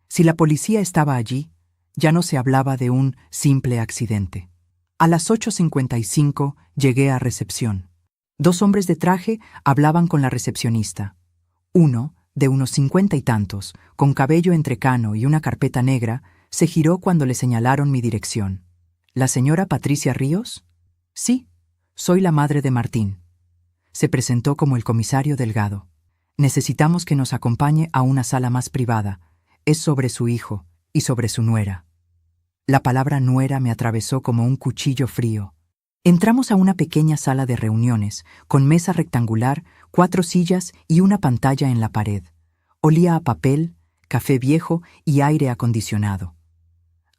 Si la policía estaba allí, ya no se hablaba de un simple accidente. A las 8:55 llegué a recepción. 2 hombres de traje hablaban con la recepcionista. Uno, de unos 50 y tantos, con cabello entrecano y una carpeta negra, se giró cuando le señalaron mi dirección. ¿La señora Patricia Ríos? Sí, soy la madre de Martín. Se presentó como el comisario Delgado. Necesitamos que nos acompañe a una sala más privada. Es sobre su hijo y sobre su nuera. La palabra nuera me atravesó como un cuchillo frío. Entramos a una pequeña sala de reuniones, con mesa rectangular, 4 sillas y una pantalla en la pared. Olía a papel, café viejo y aire acondicionado.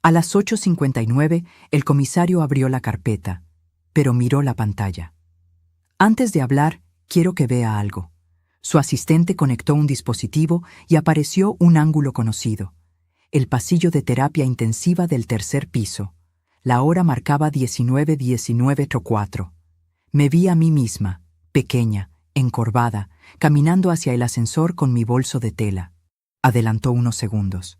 A las 8:59, el comisario abrió la carpeta, pero miró la pantalla. Antes de hablar, quiero que vea algo. Su asistente conectó un dispositivo y apareció un ángulo conocido. El pasillo de terapia intensiva del 3er piso. La hora marcaba 19:19:4. Me vi a mí misma, pequeña, encorvada, caminando hacia el ascensor con mi bolso de tela. Adelantó unos segundos.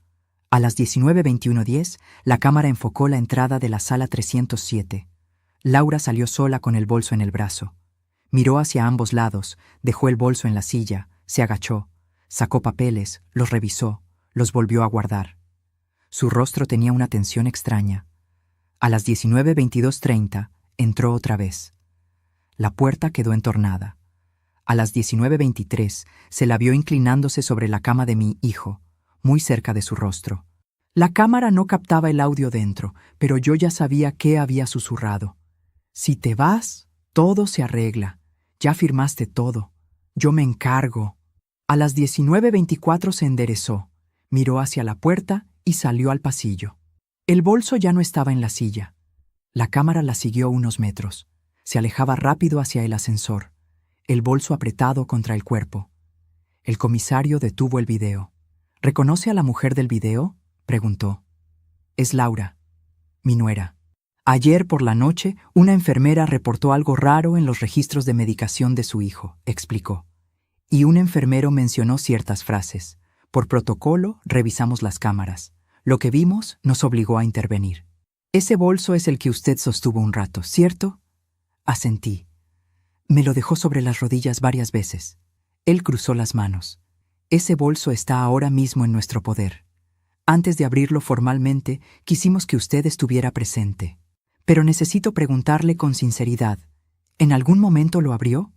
A las 19:21:10, la cámara enfocó la entrada de la sala 307. Laura salió sola con el bolso en el brazo. Miró hacia ambos lados, dejó el bolso en la silla, se agachó, sacó papeles, los revisó, los volvió a guardar. Su rostro tenía una tensión extraña. A las 19:22:30 entró otra vez. La puerta quedó entornada. A las 19:23 se la vio inclinándose sobre la cama de mi hijo, muy cerca de su rostro. La cámara no captaba el audio dentro, pero yo ya sabía qué había susurrado. Si te vas, todo se arregla. Ya firmaste todo. Yo me encargo. A las 19:24 se enderezó, miró hacia la puerta y salió al pasillo. El bolso ya no estaba en la silla. La cámara la siguió unos metros. Se alejaba rápido hacia el ascensor, el bolso apretado contra el cuerpo. El comisario detuvo el video. ¿Reconoce a la mujer del video?, preguntó. Es Laura, mi nuera. Ayer por la noche, una enfermera reportó algo raro en los registros de medicación de su hijo, explicó. Y un enfermero mencionó ciertas frases. Por protocolo, revisamos las cámaras. Lo que vimos nos obligó a intervenir. Ese bolso es el que usted sostuvo un rato, ¿cierto? Asentí. Me lo dejó sobre las rodillas varias veces. Él cruzó las manos. Ese bolso está ahora mismo en nuestro poder. Antes de abrirlo formalmente, quisimos que usted estuviera presente. Pero necesito preguntarle con sinceridad. ¿En algún momento lo abrió?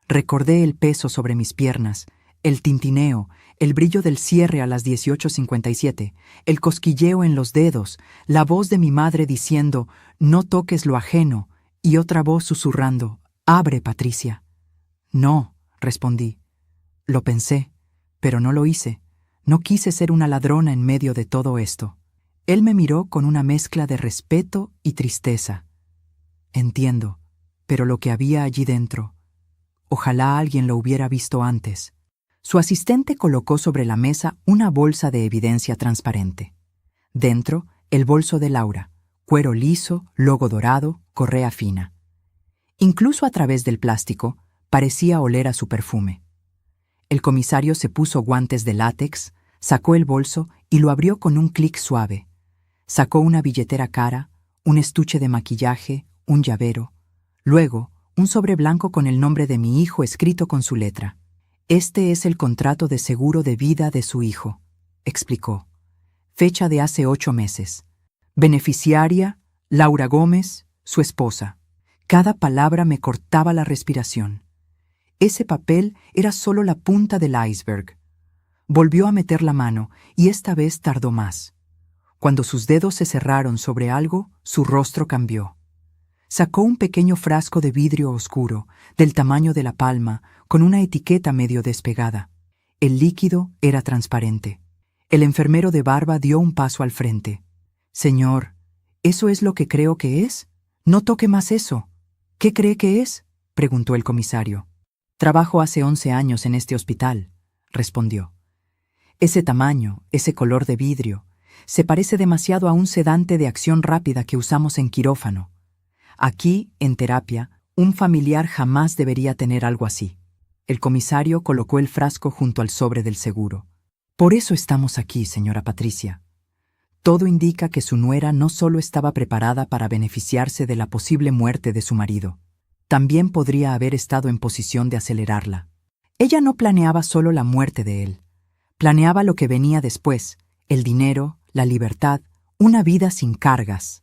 Recordé el peso sobre mis piernas, el tintineo, el brillo del cierre a las 18:57, el cosquilleo en los dedos, la voz de mi madre diciendo, no toques lo ajeno, y otra voz susurrando, abre, Patricia. No, respondí. Lo pensé, pero no lo hice. No quise ser una ladrona en medio de todo esto. Él me miró con una mezcla de respeto y tristeza. Entiendo, pero lo que había allí dentro, ojalá alguien lo hubiera visto antes. Su asistente colocó sobre la mesa una bolsa de evidencia transparente. Dentro, el bolso de Laura, cuero liso, logo dorado, correa fina. Incluso a través del plástico, parecía oler a su perfume. El comisario se puso guantes de látex, sacó el bolso y lo abrió con un clic suave. Sacó una billetera cara, un estuche de maquillaje, un llavero. Luego, un sobre blanco con el nombre de mi hijo escrito con su letra. Este es el contrato de seguro de vida de su hijo, explicó. Fecha de hace 8 meses. Beneficiaria, Laura Gómez, su esposa. Cada palabra me cortaba la respiración. Ese papel era solo la punta del iceberg. Volvió a meter la mano y esta vez tardó más. Cuando sus dedos se cerraron sobre algo, su rostro cambió. Sacó un pequeño frasco de vidrio oscuro, del tamaño de la palma, con una etiqueta medio despegada. El líquido era transparente. El enfermero de barba dio un paso al frente. «Señor, ¿eso es lo que creo que es? No toque más eso. ¿Qué cree que es?», preguntó el comisario. «Trabajo hace 11 años en este hospital», respondió. Ese tamaño, ese color de vidrio, se parece demasiado a un sedante de acción rápida que usamos en quirófano. Aquí, en terapia, un familiar jamás debería tener algo así. El comisario colocó el frasco junto al sobre del seguro. Por eso estamos aquí, señora Patricia. Todo indica que su nuera no solo estaba preparada para beneficiarse de la posible muerte de su marido, también podría haber estado en posición de acelerarla. Ella no planeaba solo la muerte de él. Planeaba lo que venía después, el dinero, la libertad, una vida sin cargas.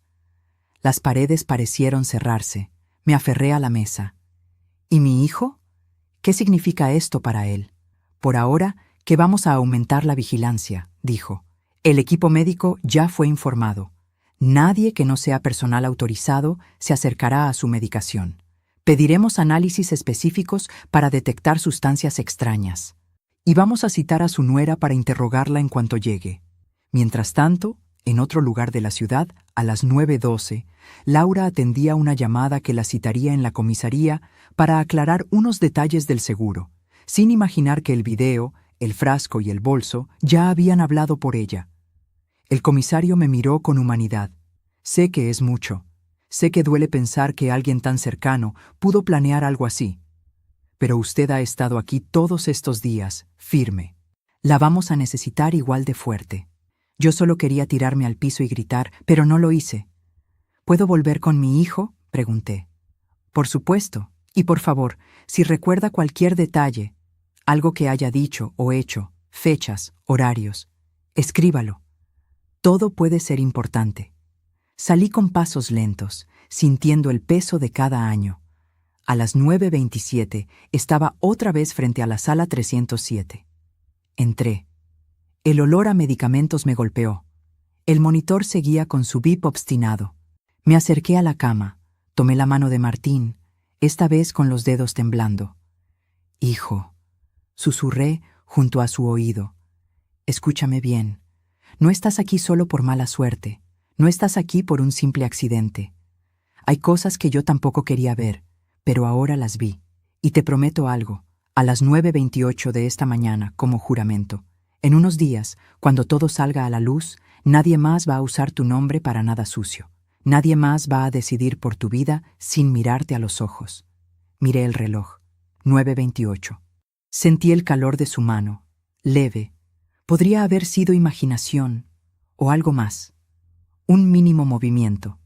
Las paredes parecieron cerrarse. Me aferré a la mesa. ¿Y mi hijo? ¿Qué significa esto para él? Por ahora, que vamos a aumentar la vigilancia, dijo. El equipo médico ya fue informado. Nadie que no sea personal autorizado se acercará a su medicación. Pediremos análisis específicos para detectar sustancias extrañas. Y vamos a citar a su nuera para interrogarla en cuanto llegue. Mientras tanto, en otro lugar de la ciudad, a las 9:12, Laura atendía una llamada que la citaría en la comisaría para aclarar unos detalles del seguro, sin imaginar que el video, el frasco y el bolso ya habían hablado por ella. El comisario me miró con humanidad. Sé que es mucho. Sé que duele pensar que alguien tan cercano pudo planear algo así. Pero usted ha estado aquí todos estos días, firme. La vamos a necesitar igual de fuerte. Yo solo quería tirarme al piso y gritar, pero no lo hice. ¿Puedo volver con mi hijo?, pregunté. Por supuesto. Y por favor, si recuerda cualquier detalle, algo que haya dicho o hecho, fechas, horarios, escríbalo. Todo puede ser importante. Salí con pasos lentos, sintiendo el peso de cada año. A las 9:27 estaba otra vez frente a la sala 307. Entré. El olor a medicamentos me golpeó. El monitor seguía con su bip obstinado. Me acerqué a la cama, tomé la mano de Martín, esta vez con los dedos temblando. Hijo, susurré junto a su oído. Escúchame bien. No estás aquí solo por mala suerte. No estás aquí por un simple accidente. Hay cosas que yo tampoco quería ver, pero ahora las vi. Y te prometo algo. A las 9:28 de esta mañana, como juramento. En unos días, cuando todo salga a la luz, nadie más va a usar tu nombre para nada sucio. Nadie más va a decidir por tu vida sin mirarte a los ojos. Miré el reloj. 9:28. Sentí el calor de su mano, leve. Podría haber sido imaginación o algo más. Un mínimo movimiento.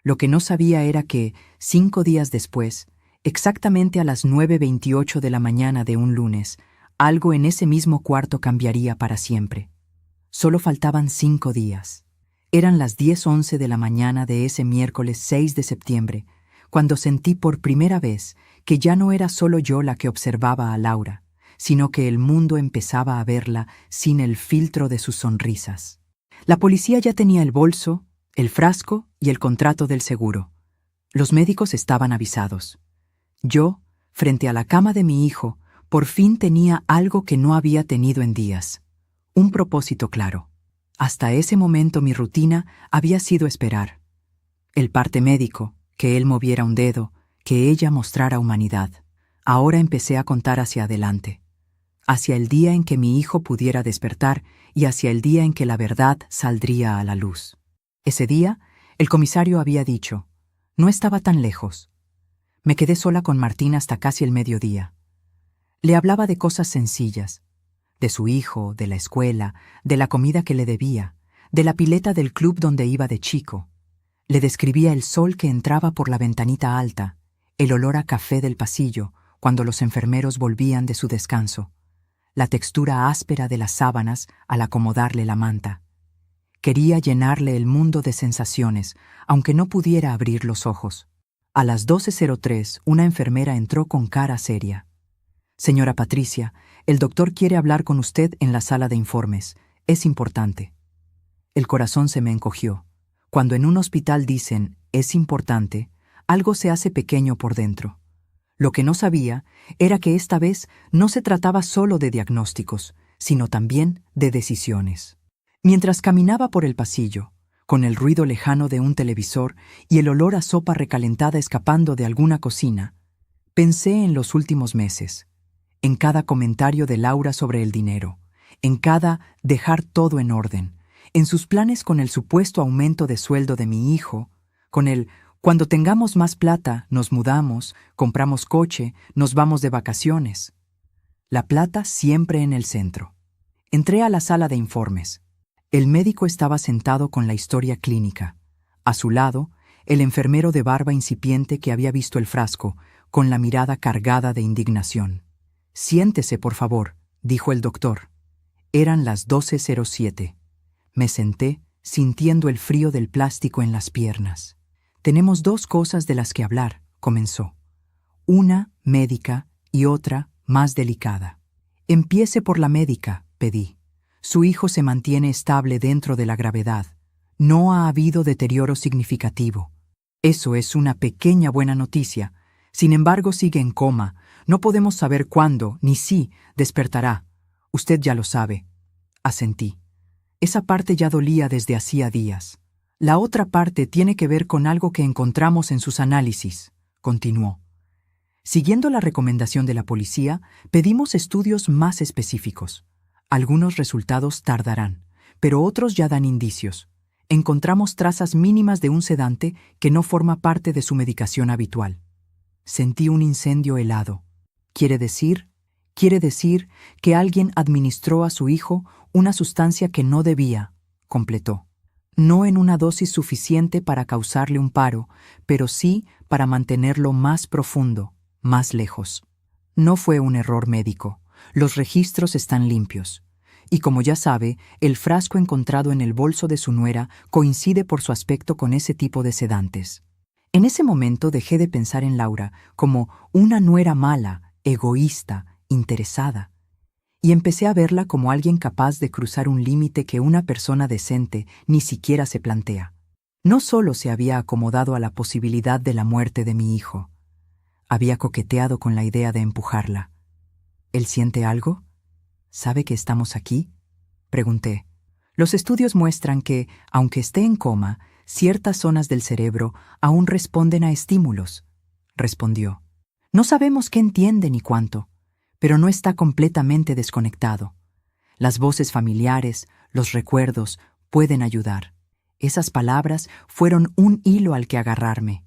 Lo que no sabía era que, 5 días después, exactamente a las 9:28 de la mañana de un lunes, algo en ese mismo cuarto cambiaría para siempre. Solo faltaban 5 días. Eran las 10:11 de la mañana de ese miércoles 6 de septiembre, cuando sentí por primera vez que ya no era solo yo la que observaba a Laura, sino que el mundo empezaba a verla sin el filtro de sus sonrisas. La policía ya tenía el bolso, el frasco y el contrato del seguro. Los médicos estaban avisados. Yo, frente a la cama de mi hijo, por fin tenía algo que no había tenido en días. Un propósito claro. Hasta ese momento mi rutina había sido esperar. El parte médico, que él moviera un dedo, que ella mostrara humanidad. Ahora empecé a contar hacia adelante. Hacia el día en que mi hijo pudiera despertar y hacia el día en que la verdad saldría a la luz. Ese día, el comisario había dicho, no estaba tan lejos. Me quedé sola con Martín hasta casi el mediodía. Le hablaba de cosas sencillas, de su hijo, de la escuela, de la comida que le debía, de la pileta del club donde iba de chico. Le describía el sol que entraba por la ventanita alta, el olor a café del pasillo cuando los enfermeros volvían de su descanso, la textura áspera de las sábanas al acomodarle la manta. Quería llenarle el mundo de sensaciones, aunque no pudiera abrir los ojos. A las 12:03, una enfermera entró con cara seria. Señora Patricia, el doctor quiere hablar con usted en la sala de informes. Es importante. El corazón se me encogió. Cuando en un hospital dicen, es importante, algo se hace pequeño por dentro. Lo que no sabía era que esta vez no se trataba solo de diagnósticos, sino también de decisiones. Mientras caminaba por el pasillo, con el ruido lejano de un televisor y el olor a sopa recalentada escapando de alguna cocina, pensé en los últimos meses, en cada comentario de Laura sobre el dinero, en cada dejar todo en orden, en sus planes con el supuesto aumento de sueldo de mi hijo, con el cuando tengamos más plata, nos mudamos, compramos coche, nos vamos de vacaciones. La plata siempre en el centro. Entré a la sala de informes. El médico estaba sentado con la historia clínica. A su lado, el enfermero de barba incipiente que había visto el frasco, con la mirada cargada de indignación. «Siéntese, por favor», dijo el doctor. Eran las 12:07. Me senté, sintiendo el frío del plástico en las piernas. «Tenemos dos cosas de las que hablar», comenzó. «Una médica y otra más delicada». «Empiece por la médica», pedí. «Su hijo se mantiene estable dentro de la gravedad. No ha habido deterioro significativo. Eso es una pequeña buena noticia. Sin embargo, sigue en coma. No podemos saber cuándo, ni si, despertará. Usted ya lo sabe». Asentí. Esa parte ya dolía desde hacía días. «La otra parte tiene que ver con algo que encontramos en sus análisis», continuó. Siguiendo la recomendación de la policía, pedimos estudios más específicos. Algunos resultados tardarán, pero otros ya dan indicios. Encontramos trazas mínimas de un sedante que no forma parte de su medicación habitual. Sentí un incendio helado. Quiere decir que alguien administró a su hijo una sustancia que no debía», completó. «No en una dosis suficiente para causarle un paro, pero sí para mantenerlo más profundo, más lejos. No fue un error médico. Los registros están limpios. Y como ya sabe, el frasco encontrado en el bolso de su nuera coincide por su aspecto con ese tipo de sedantes». En ese momento dejé de pensar en Laura como una nuera mala, egoísta, interesada, y empecé a verla como alguien capaz de cruzar un límite que una persona decente ni siquiera se plantea. No solo se había acomodado a la posibilidad de la muerte de mi hijo, había coqueteado con la idea de empujarla. «¿Él siente algo? ¿Sabe que estamos aquí?», pregunté. «Los estudios muestran que, aunque esté en coma, ciertas zonas del cerebro aún responden a estímulos», respondió. «No sabemos qué entiende ni cuánto, pero no está completamente desconectado. Las voces familiares, los recuerdos, pueden ayudar». Esas palabras fueron un hilo al que agarrarme.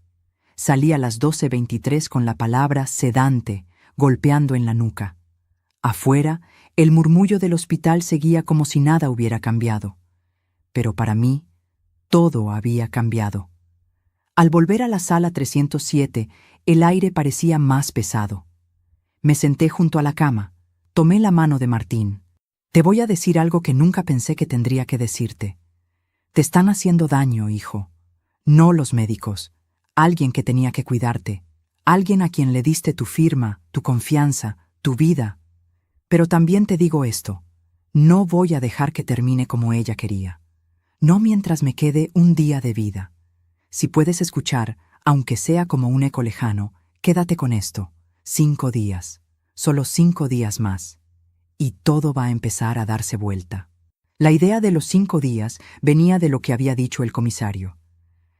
Salí a las 12:23 con la palabra sedante golpeando en la nuca. Afuera, el murmullo del hospital seguía como si nada hubiera cambiado. Pero para mí, todo había cambiado. Al volver a la sala 307, el aire parecía más pesado. Me senté junto a la cama, tomé la mano de Martín. «Te voy a decir algo que nunca pensé que tendría que decirte. Te están haciendo daño, hijo. No los médicos. Alguien que tenía que cuidarte. Alguien a quien le diste tu firma, tu confianza, tu vida. Pero también te digo esto. No voy a dejar que termine como ella quería. No mientras me quede un día de vida. Si puedes escuchar, aunque sea como un eco lejano, quédate con esto. 5 días. Solo 5 días más. Y todo va a empezar a darse vuelta». La idea de los 5 días venía de lo que había dicho el comisario.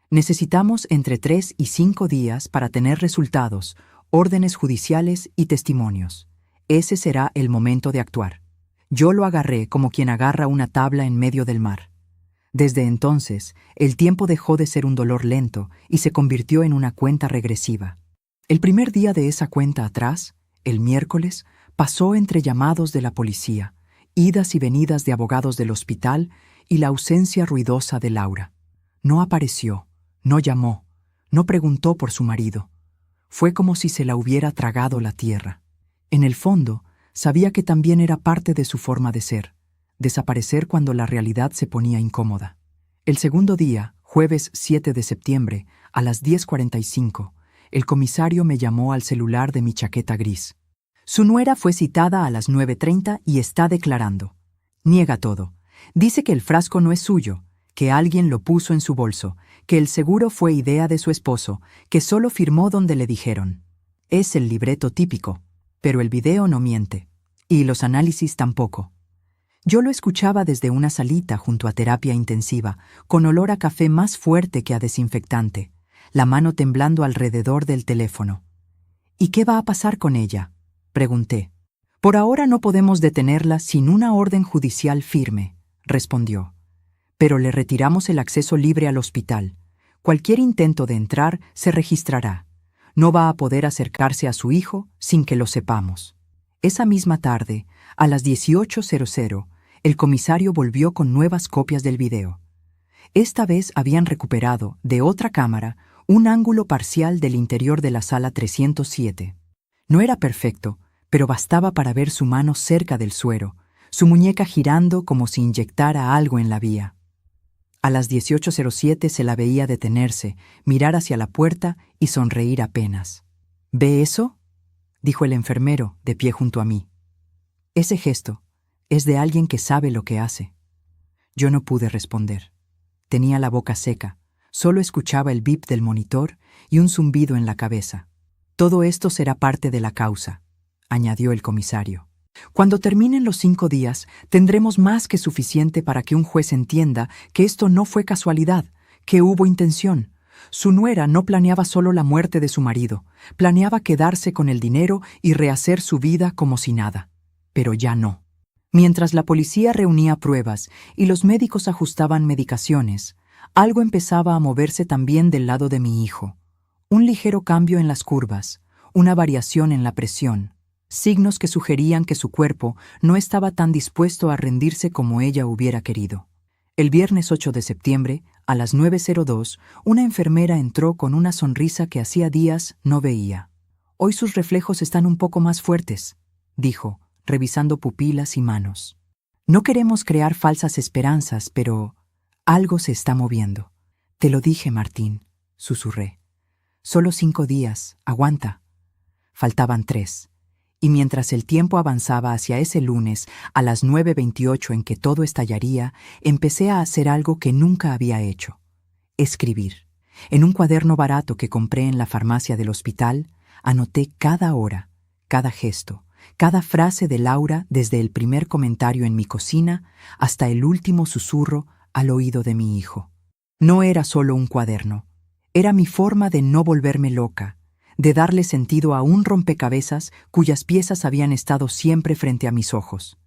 Necesitamos entre 3 y 5 días para tener resultados, órdenes judiciales y testimonios. Ese será el momento de actuar. Yo lo agarré como quien agarra una tabla en medio del mar. Desde entonces, el tiempo dejó de ser un dolor lento y se convirtió en una cuenta regresiva. El primer día de esa cuenta atrás, el miércoles, pasó entre llamados de la policía, idas y venidas de abogados del hospital y la ausencia ruidosa de Laura. No apareció, no llamó, no preguntó por su marido. Fue como si se la hubiera tragado la tierra. En el fondo, sabía que también era parte de su forma de ser, desaparecer cuando la realidad se ponía incómoda. El segundo día, jueves 7 de septiembre, a las 10:45, el comisario me llamó al celular de mi chaqueta gris. Su nuera fue citada a las 9:30 y está declarando. Niega todo. Dice que el frasco no es suyo, que alguien lo puso en su bolso, que el seguro fue idea de su esposo, que solo firmó donde le dijeron. Es el libreto típico, pero el video no miente, y los análisis tampoco. Yo lo escuchaba desde una salita junto a terapia intensiva, con olor a café más fuerte que a desinfectante, la mano temblando alrededor del teléfono. ¿Y qué va a pasar con ella?, pregunté. Por ahora no podemos detenerla sin una orden judicial firme, respondió. Pero le retiramos el acceso libre al hospital. Cualquier intento de entrar se registrará. No va a poder acercarse a su hijo sin que lo sepamos. Esa misma tarde, a las 18:00, el comisario volvió con nuevas copias del video. Esta vez habían recuperado, de otra cámara, un ángulo parcial del interior de la sala 307. No era perfecto, pero bastaba para ver su mano cerca del suero, su muñeca girando como si inyectara algo en la vía. A las 18:07 se la veía detenerse, mirar hacia la puerta y sonreír apenas. ¿Ve eso?, dijo el enfermero, de pie junto a mí. Ese gesto es de alguien que sabe lo que hace. Yo no pude responder. Tenía la boca seca, solo escuchaba el bip del monitor y un zumbido en la cabeza. Todo esto será parte de la causa, añadió el comisario. Cuando terminen los 5 días, tendremos más que suficiente para que un juez entienda que esto no fue casualidad, que hubo intención. Su nuera no planeaba solo la muerte de su marido, planeaba quedarse con el dinero y rehacer su vida como si nada. Pero ya no. Mientras la policía reunía pruebas y los médicos ajustaban medicaciones, algo empezaba a moverse también del lado de mi hijo. Un ligero cambio en las curvas, una variación en la presión, signos que sugerían que su cuerpo no estaba tan dispuesto a rendirse como ella hubiera querido. El viernes 8 de septiembre, a las 9:02, una enfermera entró con una sonrisa que hacía días no veía. «Hoy sus reflejos están un poco más fuertes», dijo, revisando pupilas y manos. «No queremos crear falsas esperanzas, pero algo se está moviendo». «Te lo dije, Martín», susurré. «Solo 5 días, aguanta». Faltaban 3. Y mientras el tiempo avanzaba hacia ese lunes, a las 9:28 en que todo estallaría, empecé a hacer algo que nunca había hecho: escribir. En un cuaderno barato que compré en la farmacia del hospital, anoté cada hora, cada gesto, cada frase de Laura, desde el primer comentario en mi cocina hasta el último susurro al oído de mi hijo. No era solo un cuaderno, era mi forma de no volverme loca, de darle sentido a un rompecabezas cuyas piezas habían estado siempre frente a mis ojos.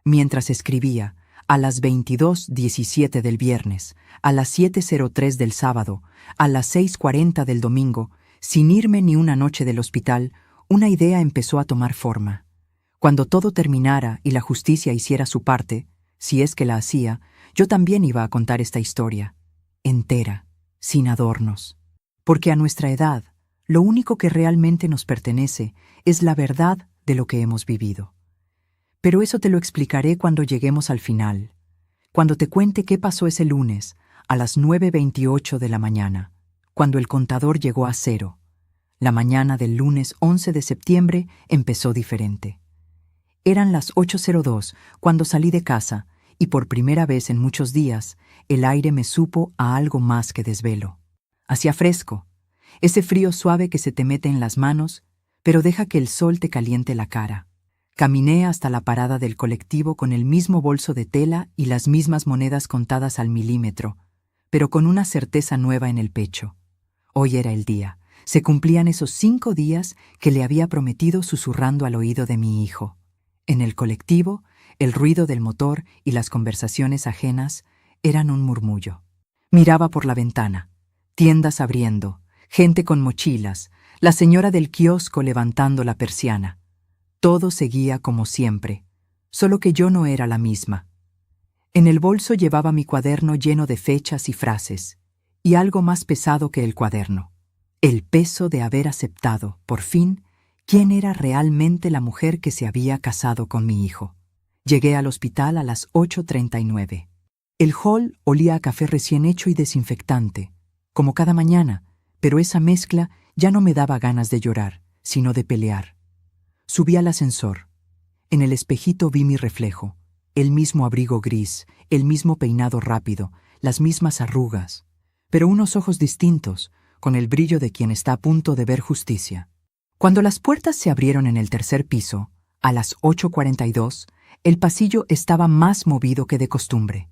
Mientras escribía, a las 22:17 del viernes, a las 7:03 del sábado, a las 6:40 del domingo, sin irme ni una noche del hospital, una idea empezó a tomar forma. Cuando todo terminara y la justicia hiciera su parte, si es que la hacía, yo también iba a contar esta historia, entera, sin adornos. Porque a nuestra edad, lo único que realmente nos pertenece es la verdad de lo que hemos vivido. Pero eso te lo explicaré cuando lleguemos al final, cuando te cuente qué pasó ese lunes, a las 9:28 de la mañana, cuando el contador llegó a 0. La mañana del lunes 11 de septiembre empezó diferente. Eran las 8:02 cuando salí de casa y por primera vez en muchos días el aire me supo a algo más que desvelo. Hacía fresco, ese frío suave que se te mete en las manos, pero deja que el sol te caliente la cara. Caminé hasta la parada del colectivo con el mismo bolso de tela y las mismas monedas contadas al milímetro, pero con una certeza nueva en el pecho. Hoy era el día. Se cumplían esos 5 días que le había prometido susurrando al oído de mi hijo. En el colectivo, el ruido del motor y las conversaciones ajenas eran un murmullo. Miraba por la ventana, tiendas abriendo, gente con mochilas, la señora del kiosco levantando la persiana. Todo seguía como siempre, solo que yo no era la misma. En el bolso llevaba mi cuaderno lleno de fechas y frases, y algo más pesado que el cuaderno: el peso de haber aceptado, por fin, quién era realmente la mujer que se había casado con mi hijo. Llegué al hospital a las 8:39. El hall olía a café recién hecho y desinfectante, como cada mañana, pero esa mezcla ya no me daba ganas de llorar, sino de pelear. Subí al ascensor. En el espejito vi mi reflejo, el mismo abrigo gris, el mismo peinado rápido, las mismas arrugas, pero unos ojos distintos, con el brillo de quien está a punto de ver justicia. Cuando las puertas se abrieron en el 3er piso, a las 8:42, el pasillo estaba más movido que de costumbre.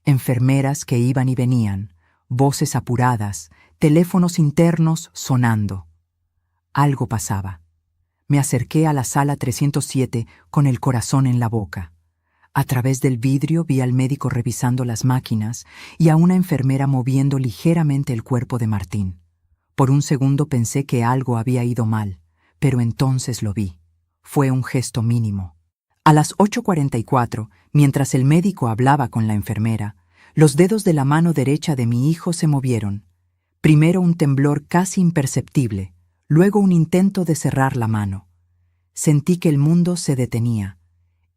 Enfermeras que iban y venían, voces apuradas, teléfonos internos sonando. Algo pasaba. Me acerqué a la sala 307 con el corazón en la boca. A través del vidrio vi al médico revisando las máquinas y a una enfermera moviendo ligeramente el cuerpo de Martín. Por un segundo pensé que algo había ido mal, pero entonces lo vi. Fue un gesto mínimo. A las 8:44, mientras el médico hablaba con la enfermera, los dedos de la mano derecha de mi hijo se movieron. Primero un temblor casi imperceptible, luego un intento de cerrar la mano. Sentí que el mundo se detenía.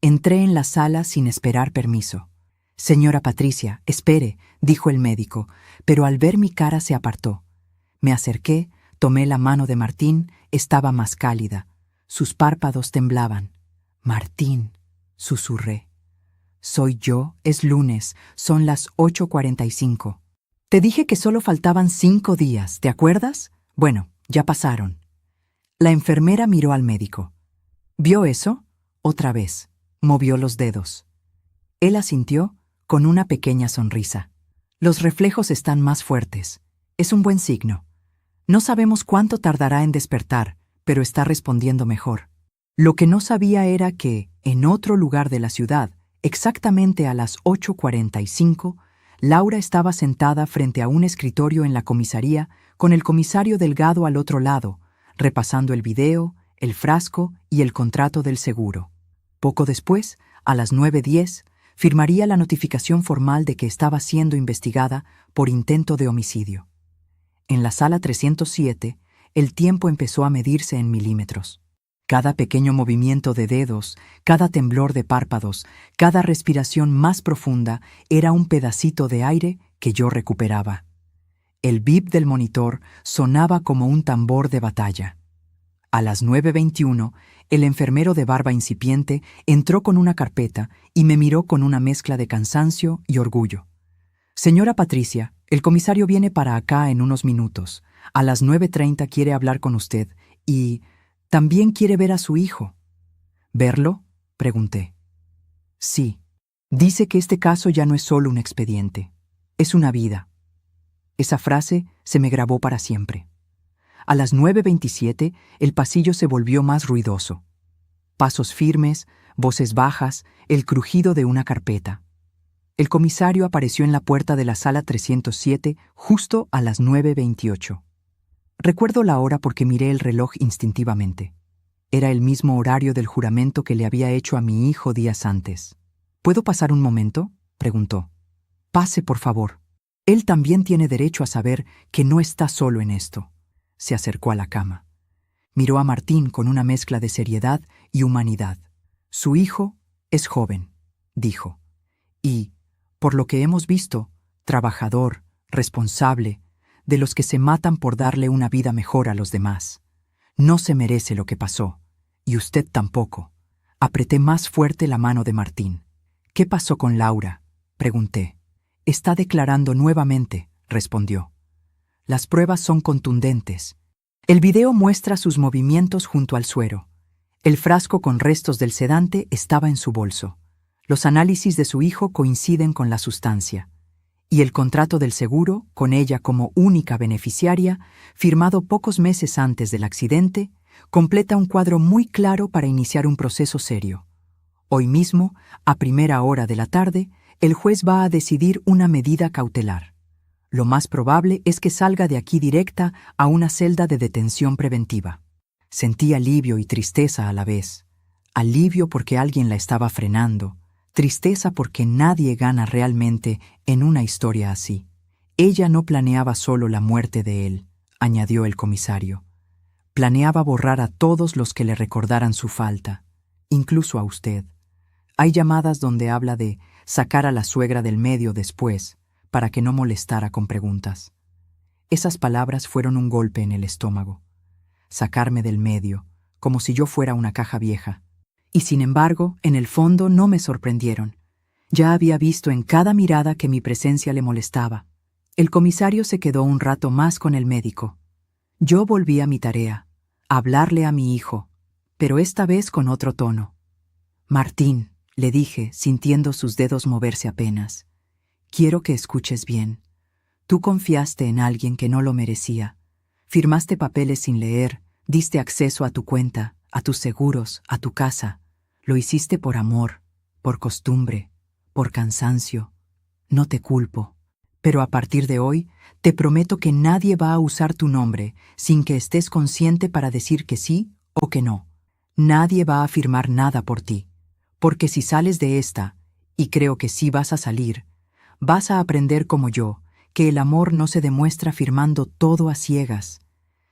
Entré en la sala sin esperar permiso. «Señora Patricia, espere», dijo el médico, pero al ver mi cara se apartó. Me acerqué, tomé la mano de Martín, estaba más cálida. Sus párpados temblaban. «Martín», susurré. «Soy yo, es lunes, son las 8:45. Te dije que solo faltaban 5 días, ¿te acuerdas? Bueno, ya pasaron». La enfermera miró al médico. «¿Vio eso?» Otra vez. Movió los dedos. Él asintió con una pequeña sonrisa. «Los reflejos están más fuertes. Es un buen signo. No sabemos cuánto tardará en despertar, pero está respondiendo mejor». Lo que no sabía era que, en otro lugar de la ciudad, exactamente a las 8:45, Laura estaba sentada frente a un escritorio en la comisaría con el comisario Delgado al otro lado, repasando el video, el frasco y el contrato del seguro. Poco después, a las 9:10, firmaría la notificación formal de que estaba siendo investigada por intento de homicidio. En la sala 307, el tiempo empezó a medirse en milímetros. Cada pequeño movimiento de dedos, cada temblor de párpados, cada respiración más profunda era un pedacito de aire que yo recuperaba. El bip del monitor sonaba como un tambor de batalla. A las 9:21, el enfermero de barba incipiente entró con una carpeta y me miró con una mezcla de cansancio y orgullo. «Señora Patricia, el comisario viene para acá en unos minutos. A las 9:30 quiere hablar con usted y también quiere ver a su hijo». «¿Verlo?», pregunté. «Sí. Dice que este caso ya no es solo un expediente. Es una vida». Esa frase se me grabó para siempre. A las 9:27, el pasillo se volvió más ruidoso. Pasos firmes, voces bajas, el crujido de una carpeta. El comisario apareció en la puerta de la sala 307 justo a las 9:28. Recuerdo la hora porque miré el reloj instintivamente. Era el mismo horario del juramento que le había hecho a mi hijo días antes. «¿Puedo pasar un momento?», preguntó. «Pase, por favor. Él también tiene derecho a saber que no está solo en esto». Se acercó a la cama. Miró a Martín con una mezcla de seriedad y humanidad. «Su hijo es joven», dijo. «Y, por lo que hemos visto, trabajador, responsable, de los que se matan por darle una vida mejor a los demás. No se merece lo que pasó, y usted tampoco». Apreté más fuerte la mano de Martín. «¿Qué pasó con Laura?», pregunté. «Está declarando nuevamente», respondió. «Las pruebas son contundentes. El video muestra sus movimientos junto al suero. El frasco con restos del sedante estaba en su bolso. Los análisis de su hijo coinciden con la sustancia. Y el contrato del seguro, con ella como única beneficiaria, firmado pocos meses antes del accidente, completa un cuadro muy claro para iniciar un proceso serio. Hoy mismo, a primera hora de la tarde, el juez va a decidir una medida cautelar. Lo más probable es que salga de aquí directa a una celda de detención preventiva». Sentí alivio y tristeza a la vez. Alivio porque alguien la estaba frenando. Tristeza porque nadie gana realmente en una historia así. Ella no planeaba solo la muerte de él, añadió el comisario. Planeaba borrar a todos los que le recordaran su falta, incluso a usted. Hay llamadas donde habla de sacar a la suegra del medio después, para que no molestara con preguntas. Esas palabras fueron un golpe en el estómago. Sacarme del medio, como si yo fuera una caja vieja. Y sin embargo, en el fondo no me sorprendieron. Ya había visto en cada mirada que mi presencia le molestaba. El comisario se quedó un rato más con el médico. Yo volví a mi tarea, a hablarle a mi hijo, pero esta vez con otro tono. «Martín», le dije, sintiendo sus dedos moverse apenas, «quiero que escuches bien. Tú confiaste en alguien que no lo merecía. Firmaste papeles sin leer, diste acceso a tu cuenta, a tus seguros, a tu casa. Lo hiciste por amor, por costumbre, por cansancio. No te culpo. Pero a partir de hoy, te prometo que nadie va a usar tu nombre sin que estés consciente para decir que sí o que no. Nadie va a afirmar nada por ti, porque si sales de esta, y creo que sí vas a salir, vas a aprender como yo, que el amor no se demuestra afirmando todo a ciegas,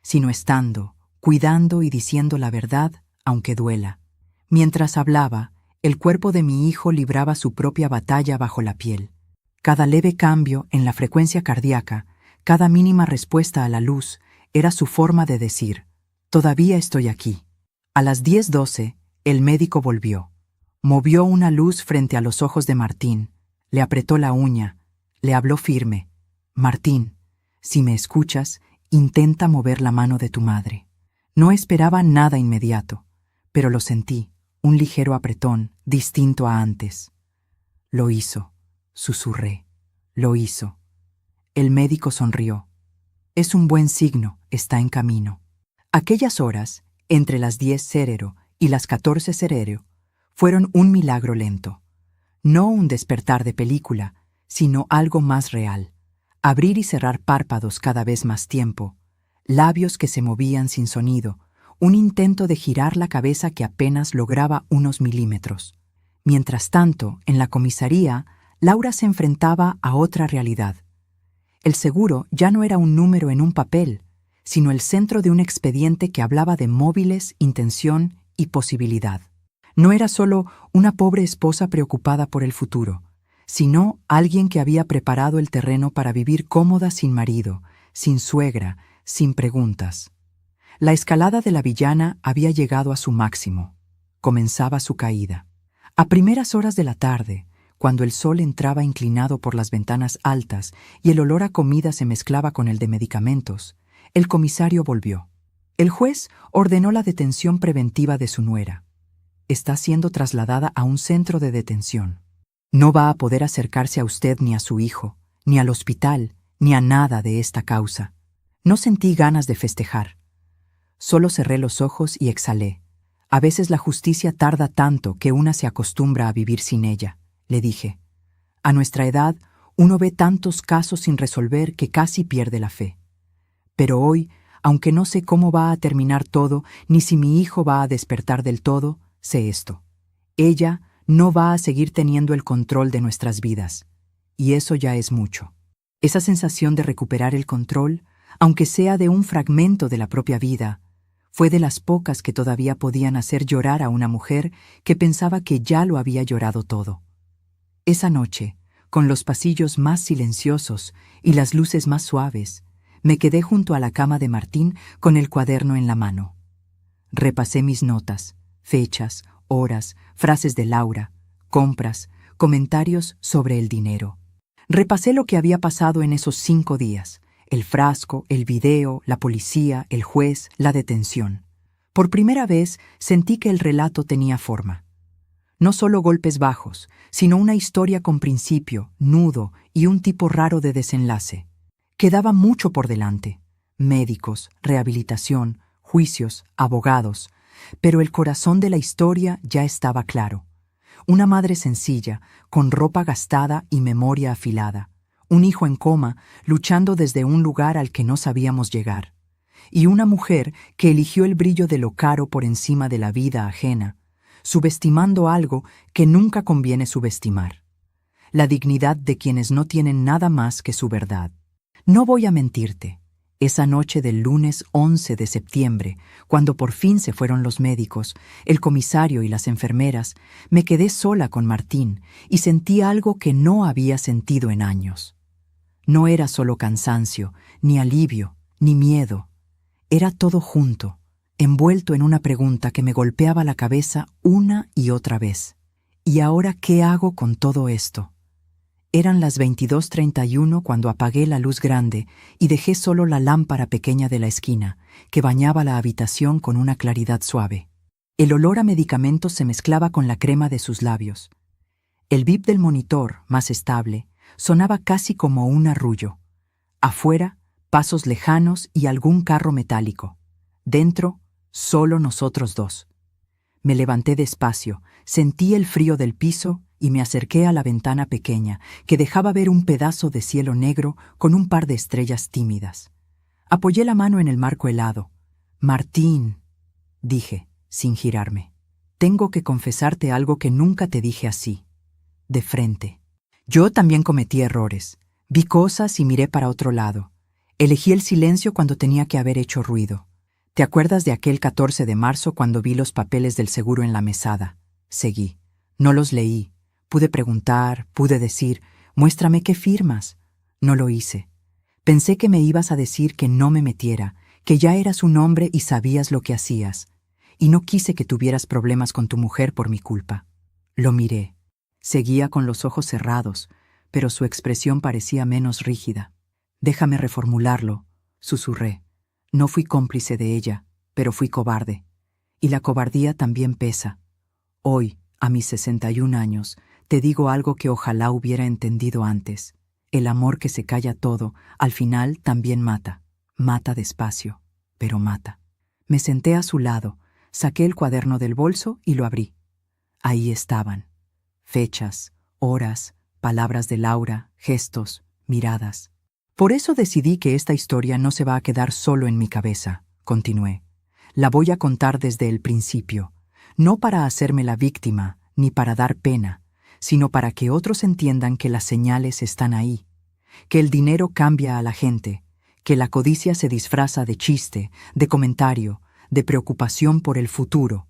sino estando, cuidando y diciendo la verdad, aunque duela. Mientras hablaba, el cuerpo de mi hijo libraba su propia batalla bajo la piel. Cada leve cambio en la frecuencia cardíaca, cada mínima respuesta a la luz, era su forma de decir, todavía estoy aquí. A las 10:12, el médico volvió. Movió una luz frente a los ojos de Martín, le apretó la uña, le habló firme. Martín, si me escuchas, intenta mover la mano de tu madre. No esperaba nada inmediato, pero lo sentí, un ligero apretón, distinto a antes. Lo hizo, susurré. Lo hizo. El médico sonrió. Es un buen signo, está en camino. Aquellas horas, entre las 10 Cerero y las 14 Cerero, fueron un milagro lento. No un despertar de película, sino algo más real. Abrir y cerrar párpados cada vez más tiempo, labios que se movían sin sonido, un intento de girar la cabeza que apenas lograba unos milímetros. Mientras tanto, en la comisaría, Laura se enfrentaba a otra realidad. El seguro ya no era un número en un papel, sino el centro de un expediente que hablaba de móviles, intención y posibilidad. No era solo una pobre esposa preocupada por el futuro, sino alguien que había preparado el terreno para vivir cómoda sin marido, sin suegra, sin preguntas. La escalada de la villana había llegado a su máximo. Comenzaba su caída. A primeras horas de la tarde, cuando el sol entraba inclinado por las ventanas altas y el olor a comida se mezclaba con el de medicamentos, el comisario volvió. El juez ordenó la detención preventiva de su nuera. Está siendo trasladada a un centro de detención. No va a poder acercarse a usted ni a su hijo, ni al hospital, ni a nada de esta causa. No sentí ganas de festejar. Solo cerré los ojos y exhalé. A veces la justicia tarda tanto que una se acostumbra a vivir sin ella, le dije. A nuestra edad, uno ve tantos casos sin resolver que casi pierde la fe. Pero hoy, aunque no sé cómo va a terminar todo, ni si mi hijo va a despertar del todo, sé esto. Ella no va a seguir teniendo el control de nuestras vidas. Y eso ya es mucho. Esa sensación de recuperar el control, aunque sea de un fragmento de la propia vida, fue de las pocas que todavía podían hacer llorar a una mujer que pensaba que ya lo había llorado todo. Esa noche, con los pasillos más silenciosos y las luces más suaves, me quedé junto a la cama de Martín con el cuaderno en la mano. Repasé mis notas, fechas, horas, frases de Laura, compras, comentarios sobre el dinero. Repasé lo que había pasado en esos 5 días, el frasco, el video, la policía, el juez, la detención. Por primera vez sentí que el relato tenía forma. No solo golpes bajos, sino una historia con principio, nudo y un tipo raro de desenlace. Quedaba mucho por delante. Médicos, rehabilitación, juicios, abogados. Pero el corazón de la historia ya estaba claro. Una madre sencilla, con ropa gastada y memoria afilada. Un hijo en coma, luchando desde un lugar al que no sabíamos llegar. Y una mujer que eligió el brillo de lo caro por encima de la vida ajena, subestimando algo que nunca conviene subestimar. La dignidad de quienes no tienen nada más que su verdad. No voy a mentirte. Esa noche del lunes 11 de septiembre, cuando por fin se fueron los médicos, el comisario y las enfermeras, me quedé sola con Martín y sentí algo que no había sentido en años. No era solo cansancio, ni alivio, ni miedo. Era todo junto, envuelto en una pregunta que me golpeaba la cabeza una y otra vez. ¿Y ahora qué hago con todo esto? Eran las 22:31 cuando apagué la luz grande y dejé solo la lámpara pequeña de la esquina, que bañaba la habitación con una claridad suave. El olor a medicamentos se mezclaba con la crema de sus labios. El bip del monitor, más estable, sonaba casi como un arrullo. Afuera, pasos lejanos y algún carro metálico. Dentro, solo nosotros dos. Me levanté despacio, sentí el frío del piso y me acerqué a la ventana pequeña, que dejaba ver un pedazo de cielo negro con un par de estrellas tímidas. Apoyé la mano en el marco helado. «Martín», dije, sin girarme, «tengo que confesarte algo que nunca te dije así, de frente. Yo también cometí errores. Vi cosas y miré para otro lado. Elegí el silencio cuando tenía que haber hecho ruido. ¿Te acuerdas de aquel 14 de marzo cuando vi los papeles del seguro en la mesada? Seguí. No los leí. Pude preguntar, pude decir, muéstrame qué firmas. No lo hice. Pensé que me ibas a decir que no me metiera, que ya eras un hombre y sabías lo que hacías. Y no quise que tuvieras problemas con tu mujer por mi culpa. Lo miré. Seguía con los ojos cerrados, pero su expresión parecía menos rígida. «Déjame reformularlo», susurré. «No fui cómplice de ella, pero fui cobarde. Y la cobardía también pesa. Hoy, a mis 61 años, te digo algo que ojalá hubiera entendido antes. El amor que se calla todo, al final también mata. Mata despacio, pero mata». Me senté a su lado, saqué el cuaderno del bolso y lo abrí. Ahí estaban. Fechas, horas, palabras de Laura, gestos, miradas. «Por eso decidí que esta historia no se va a quedar solo en mi cabeza», continué. «La voy a contar desde el principio, no para hacerme la víctima ni para dar pena, sino para que otros entiendan que las señales están ahí, que el dinero cambia a la gente, que la codicia se disfraza de chiste, de comentario, de preocupación por el futuro.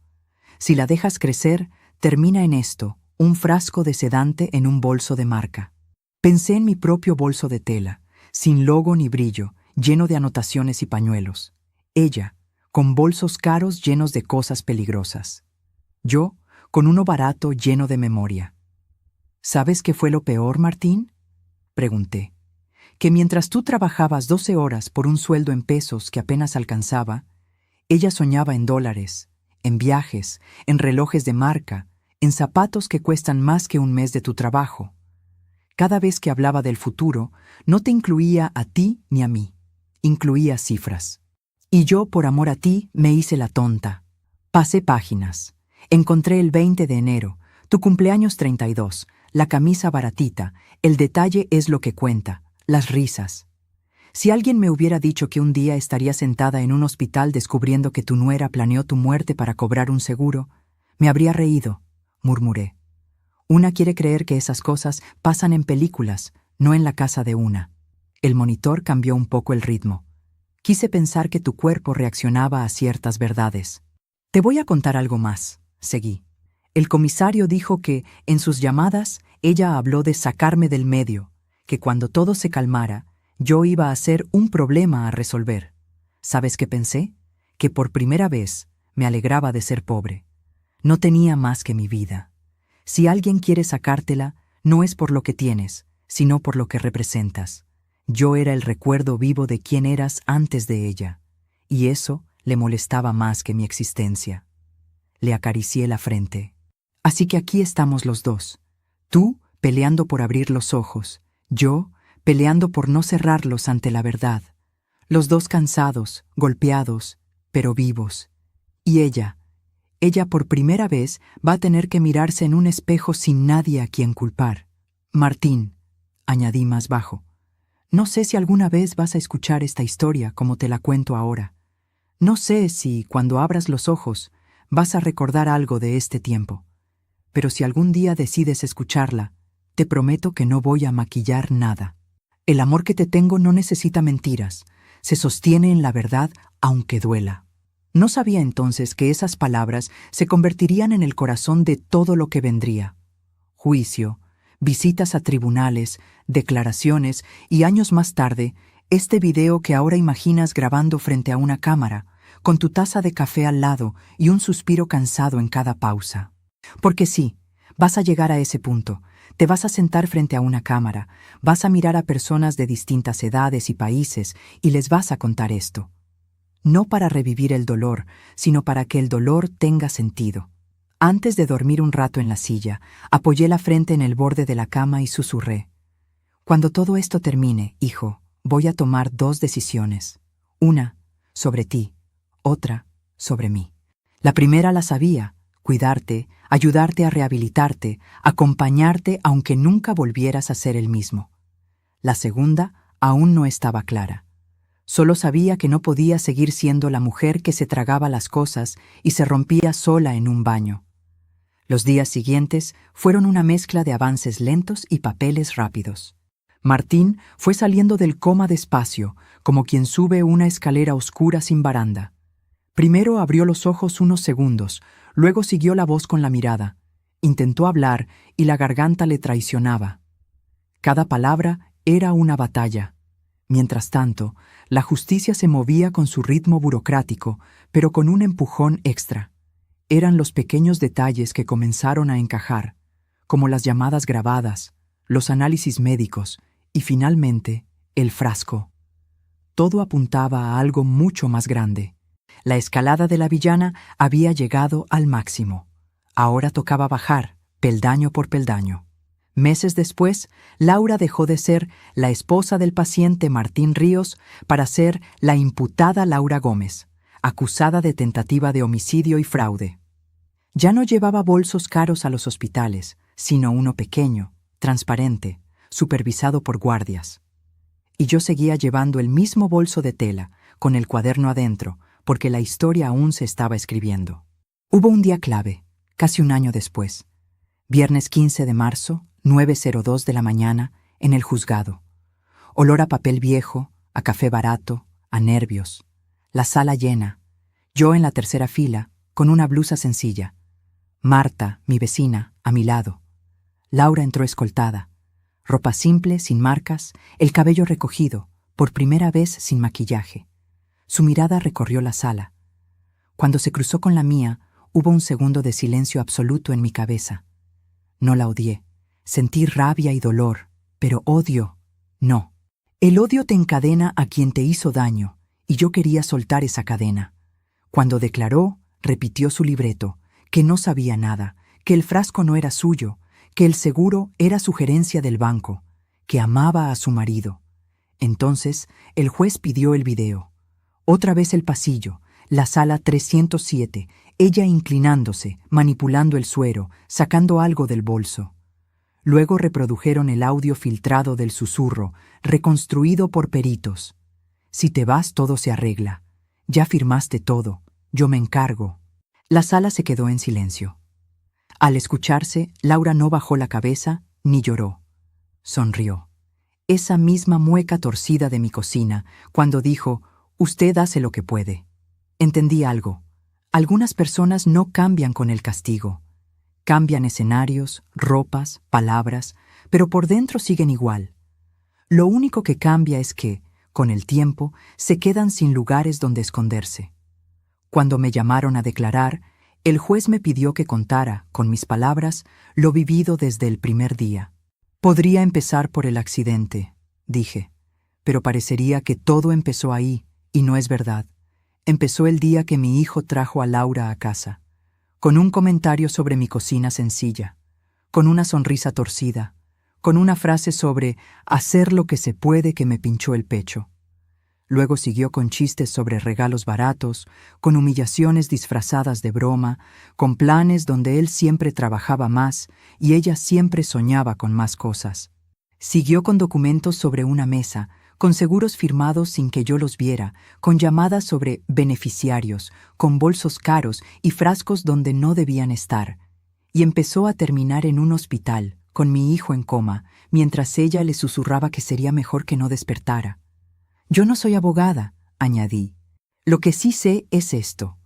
Si la dejas crecer, termina en esto, un frasco de sedante en un bolso de marca». Pensé en mi propio bolso de tela, sin logo ni brillo, lleno de anotaciones y pañuelos. Ella, con bolsos caros llenos de cosas peligrosas. Yo, con uno barato lleno de memoria. «¿Sabes qué fue lo peor, Martín?», pregunté. «Que mientras tú trabajabas 12 horas por un sueldo en pesos que apenas alcanzaba, ella soñaba en dólares, en viajes, en relojes de marca, en zapatos que cuestan más que un mes de tu trabajo. Cada vez que hablaba del futuro, no te incluía a ti ni a mí. Incluía cifras. Y yo, por amor a ti, me hice la tonta. Pasé páginas. Encontré el 20 de enero, tu cumpleaños 32, la camisa baratita, el detalle es lo que cuenta, las risas. Si alguien me hubiera dicho que un día estaría sentada en un hospital descubriendo que tu nuera planeó tu muerte para cobrar un seguro, me habría reído, murmuré. Una quiere creer que esas cosas pasan en películas, no en la casa de una. El monitor cambió un poco el ritmo. Quise pensar que tu cuerpo reaccionaba a ciertas verdades. «Te voy a contar algo más», seguí. «El comisario dijo que, en sus llamadas, ella habló de sacarme del medio, que cuando todo se calmara, yo iba a ser un problema a resolver. ¿Sabes qué pensé? Que por primera vez me alegraba de ser pobre. No tenía más que mi vida. Si alguien quiere sacártela, no es por lo que tienes, sino por lo que representas. Yo era el recuerdo vivo de quién eras antes de ella, y eso le molestaba más que mi existencia». Le acaricié la frente. «Así que aquí estamos los dos. Tú peleando por abrir los ojos, yo peleando por no cerrarlos ante la verdad. Los dos cansados, golpeados, pero vivos. Y ella por primera vez va a tener que mirarse en un espejo sin nadie a quien culpar. Martín», añadí más bajo, «no sé si alguna vez vas a escuchar esta historia como te la cuento ahora. No sé si, cuando abras los ojos, vas a recordar algo de este tiempo. Pero si algún día decides escucharla, te prometo que no voy a maquillar nada. El amor que te tengo no necesita mentiras, se sostiene en la verdad aunque duela». No sabía entonces que esas palabras se convertirían en el corazón de todo lo que vendría. Juicio, visitas a tribunales, declaraciones y años más tarde, este video que ahora imaginas grabando frente a una cámara, con tu taza de café al lado y un suspiro cansado en cada pausa. Porque sí, vas a llegar a ese punto. Te vas a sentar frente a una cámara, vas a mirar a personas de distintas edades y países y les vas a contar esto. No para revivir el dolor, sino para que el dolor tenga sentido. Antes de dormir un rato en la silla, apoyé la frente en el borde de la cama y susurré. «Cuando todo esto termine, hijo, voy a tomar 2 decisiones. Una, sobre ti, otra, sobre mí. La primera la sabía, cuidarte, ayudarte a rehabilitarte, acompañarte aunque nunca volvieras a ser el mismo. La segunda aún no estaba clara. Solo sabía que no podía seguir siendo la mujer que se tragaba las cosas y se rompía sola en un baño. Los días siguientes fueron una mezcla de avances lentos y papeles rápidos. Martín fue saliendo del coma despacio, como quien sube una escalera oscura sin baranda. Primero abrió los ojos unos segundos, luego siguió la voz con la mirada. Intentó hablar y la garganta le traicionaba. Cada palabra era una batalla. Mientras tanto, la justicia se movía con su ritmo burocrático, pero con un empujón extra. Eran los pequeños detalles que comenzaron a encajar, como las llamadas grabadas, los análisis médicos y finalmente el frasco. Todo apuntaba a algo mucho más grande. La escalada de la villana había llegado al máximo. Ahora tocaba bajar, peldaño por peldaño. Meses después, Laura dejó de ser la esposa del paciente Martín Ríos para ser la imputada Laura Gómez, acusada de tentativa de homicidio y fraude. Ya no llevaba bolsos caros a los hospitales, sino uno pequeño, transparente, supervisado por guardias. Y yo seguía llevando el mismo bolso de tela, con el cuaderno adentro, porque la historia aún se estaba escribiendo. Hubo un día clave, casi un año después. Viernes 15 de marzo, 9:02 de la mañana, en el juzgado. Olor a papel viejo, a café barato, a nervios. La sala llena. Yo en la tercera fila, con una blusa sencilla. Marta, mi vecina, a mi lado. Laura entró escoltada. Ropa simple, sin marcas, el cabello recogido, por primera vez sin maquillaje. Su mirada recorrió la sala. Cuando se cruzó con la mía, hubo un segundo de silencio absoluto en mi cabeza. No la odié. Sentí rabia y dolor, pero odio, no. El odio te encadena a quien te hizo daño, y yo quería soltar esa cadena. Cuando declaró, repitió su libreto, que no sabía nada, que el frasco no era suyo, que el seguro era sugerencia del banco, que amaba a su marido. Entonces, el juez pidió el video. Otra vez el pasillo, la sala 307, ella inclinándose, manipulando el suero, sacando algo del bolso. Luego reprodujeron el audio filtrado del susurro, reconstruido por peritos. Si te vas, todo se arregla. Ya firmaste todo. Yo me encargo. La sala se quedó en silencio. Al escucharse, Laura no bajó la cabeza ni lloró. Sonrió. Esa misma mueca torcida de mi cocina, cuando dijo, «Usted hace lo que puede». Entendí algo. Algunas personas no cambian con el castigo. Cambian escenarios, ropas, palabras, pero por dentro siguen igual. Lo único que cambia es que, con el tiempo, se quedan sin lugares donde esconderse. Cuando me llamaron a declarar, el juez me pidió que contara, con mis palabras, lo vivido desde el primer día. Podría empezar por el accidente, dije, pero parecería que todo empezó ahí, y no es verdad. Empezó el día que mi hijo trajo a Laura a casa, con un comentario sobre mi cocina sencilla, con una sonrisa torcida, con una frase sobre hacer lo que se puede que me pinchó el pecho. Luego siguió con chistes sobre regalos baratos, con humillaciones disfrazadas de broma, con planes donde él siempre trabajaba más y ella siempre soñaba con más cosas. Siguió con documentos sobre una mesa, con seguros firmados sin que yo los viera, con llamadas sobre beneficiarios, con bolsos caros y frascos donde no debían estar. Y empezó a terminar en un hospital, con mi hijo en coma, mientras ella le susurraba que sería mejor que no despertara. Yo no soy abogada, añadí. Lo que sí sé es esto.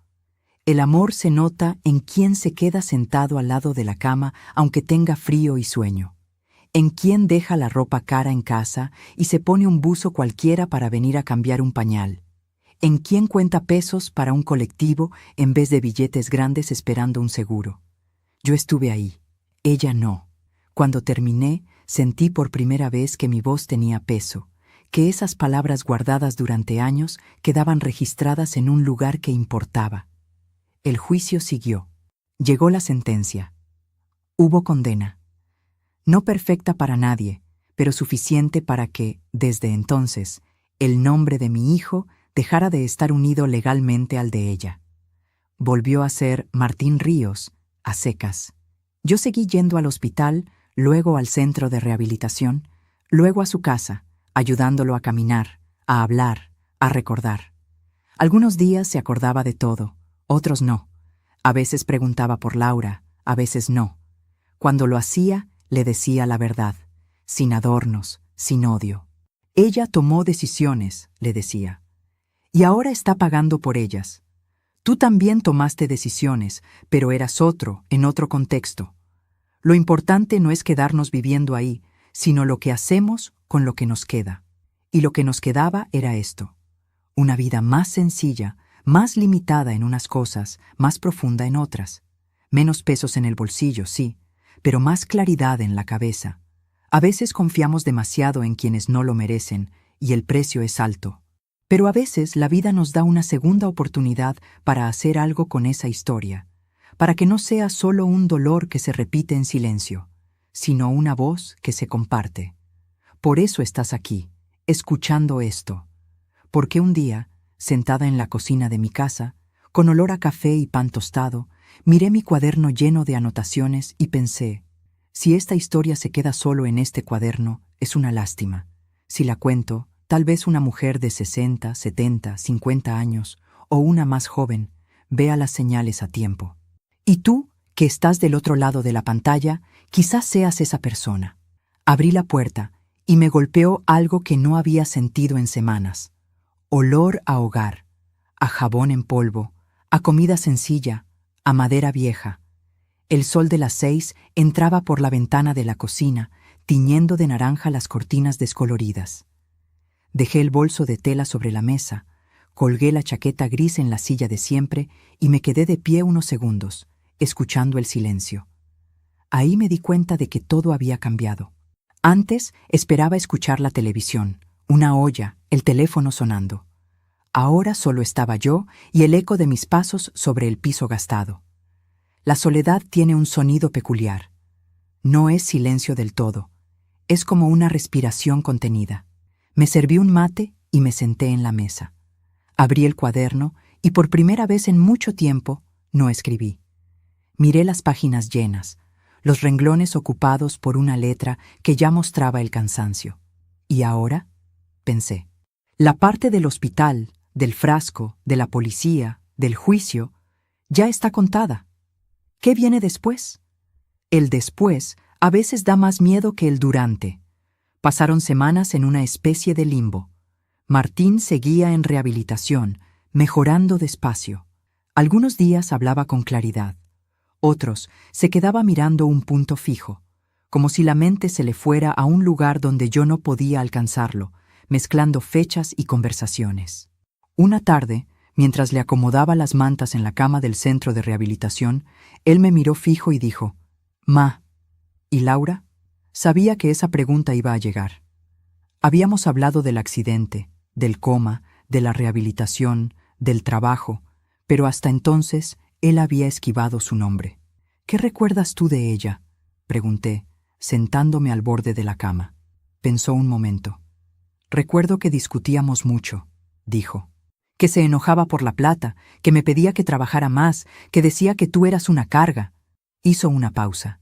El amor se nota en quien se queda sentado al lado de la cama aunque tenga frío y sueño. En quien deja la ropa cara en casa y se pone un buzo cualquiera para venir a cambiar un pañal. En quien cuenta pesos para un colectivo en vez de billetes grandes esperando un seguro. Yo estuve ahí, ella no. Cuando terminé, sentí por primera vez que mi voz tenía peso, que esas palabras guardadas durante años quedaban registradas en un lugar que importaba. El juicio siguió. Llegó la sentencia. Hubo condena. No perfecta para nadie, pero suficiente para que, desde entonces, el nombre de mi hijo dejara de estar unido legalmente al de ella. Volvió a ser Martín Ríos a secas. Yo seguí yendo al hospital, luego al centro de rehabilitación, luego a su casa, ayudándolo a caminar, a hablar, a recordar. Algunos días se acordaba de todo, otros no. A veces preguntaba por Laura, a veces no. Cuando lo hacía, le decía la verdad, sin adornos, sin odio. Ella tomó decisiones, le decía, y ahora está pagando por ellas. Tú también tomaste decisiones, pero eras otro, en otro contexto. Lo importante no es quedarnos viviendo ahí, sino lo que hacemos con lo que nos queda. Y lo que nos quedaba era esto: una vida más sencilla, más limitada en unas cosas, más profunda en otras. Menos pesos en el bolsillo, sí, pero más claridad en la cabeza. A veces confiamos demasiado en quienes no lo merecen, y el precio es alto. Pero a veces la vida nos da una segunda oportunidad para hacer algo con esa historia, para que no sea solo un dolor que se repite en silencio, sino una voz que se comparte. Por eso estás aquí, escuchando esto. Porque un día, sentada en la cocina de mi casa, con olor a café y pan tostado, miré mi cuaderno lleno de anotaciones y pensé: si esta historia se queda solo en este cuaderno, es una lástima. Si la cuento, tal vez una mujer de 60, 70, 50 años, o una más joven, vea las señales a tiempo. Y tú, que estás del otro lado de la pantalla, quizás seas esa persona. Abrí la puerta y me golpeó algo que no había sentido en semanas. Olor a hogar, a jabón en polvo, a comida sencilla, a madera vieja. El sol de las 6 entraba por la ventana de la cocina, tiñendo de naranja las cortinas descoloridas. Dejé el bolso de tela sobre la mesa, colgué la chaqueta gris en la silla de siempre y me quedé de pie unos segundos, escuchando el silencio. Ahí me di cuenta de que todo había cambiado. Antes esperaba escuchar la televisión, una olla, el teléfono sonando. Ahora solo estaba yo y el eco de mis pasos sobre el piso gastado. La soledad tiene un sonido peculiar. No es silencio del todo, es como una respiración contenida. Me serví un mate y me senté en la mesa. Abrí el cuaderno y por primera vez en mucho tiempo no escribí. Miré las páginas llenas, los renglones ocupados por una letra que ya mostraba el cansancio. ¿Y ahora?, pensé. La parte del hospital, del frasco, de la policía, del juicio, ya está contada. ¿Qué viene después? El después a veces da más miedo que el durante. Pasaron semanas en una especie de limbo. Martín seguía en rehabilitación, mejorando despacio. Algunos días hablaba con claridad. Otros se quedaba mirando un punto fijo, como si la mente se le fuera a un lugar donde yo no podía alcanzarlo, mezclando fechas y conversaciones. Una tarde, mientras le acomodaba las mantas en la cama del centro de rehabilitación, él me miró fijo y dijo: «Ma, ¿y Laura?». Sabía que esa pregunta iba a llegar. Habíamos hablado del accidente, del coma, de la rehabilitación, del trabajo, pero hasta entonces él había esquivado su nombre. «¿Qué recuerdas tú de ella?», pregunté, sentándome al borde de la cama. Pensó un momento. «Recuerdo que discutíamos mucho», dijo. «Que se enojaba por la plata, que me pedía que trabajara más, que decía que tú eras una carga». Hizo una pausa.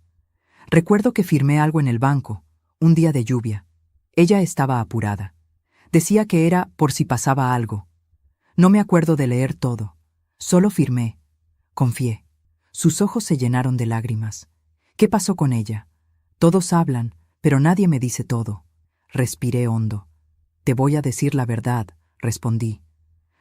«Recuerdo que firmé algo en el banco, un día de lluvia. Ella estaba apurada. Decía que era por si pasaba algo. No me acuerdo de leer todo. Solo firmé. Confié». Sus ojos se llenaron de lágrimas. «¿Qué pasó con ella? Todos hablan, pero nadie me dice todo». Respiré hondo. «Te voy a decir la verdad», respondí.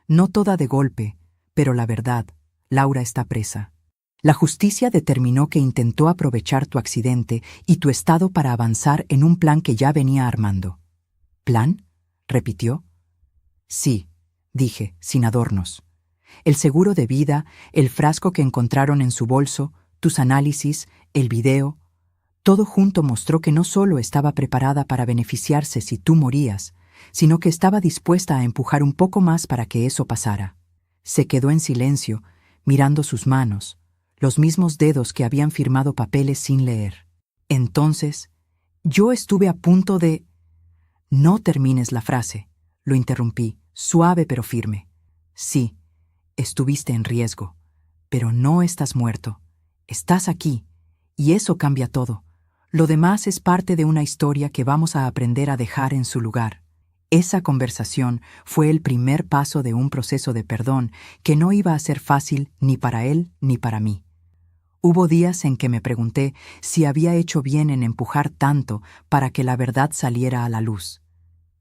«No toda de golpe, pero la verdad. Laura está presa. La justicia determinó que intentó aprovechar tu accidente y tu estado para avanzar en un plan que ya venía armando». «¿Plan?», repitió. «Sí», dije, sin adornos. «El seguro de vida, el frasco que encontraron en su bolso, tus análisis, el video, todo junto mostró que no solo estaba preparada para beneficiarse si tú morías, sino que estaba dispuesta a empujar un poco más para que eso pasara». Se quedó en silencio, mirando sus manos, los mismos dedos que habían firmado papeles sin leer. Entonces, yo estuve a punto de... «No termines la frase», lo interrumpí, suave pero firme. «Sí, estuviste en riesgo, pero no estás muerto. Estás aquí, y eso cambia todo. Lo demás es parte de una historia que vamos a aprender a dejar en su lugar. Esa conversación fue el primer paso de un proceso de perdón que no iba a ser fácil ni para él ni para mí. Hubo días en que me pregunté si había hecho bien en empujar tanto para que la verdad saliera a la luz.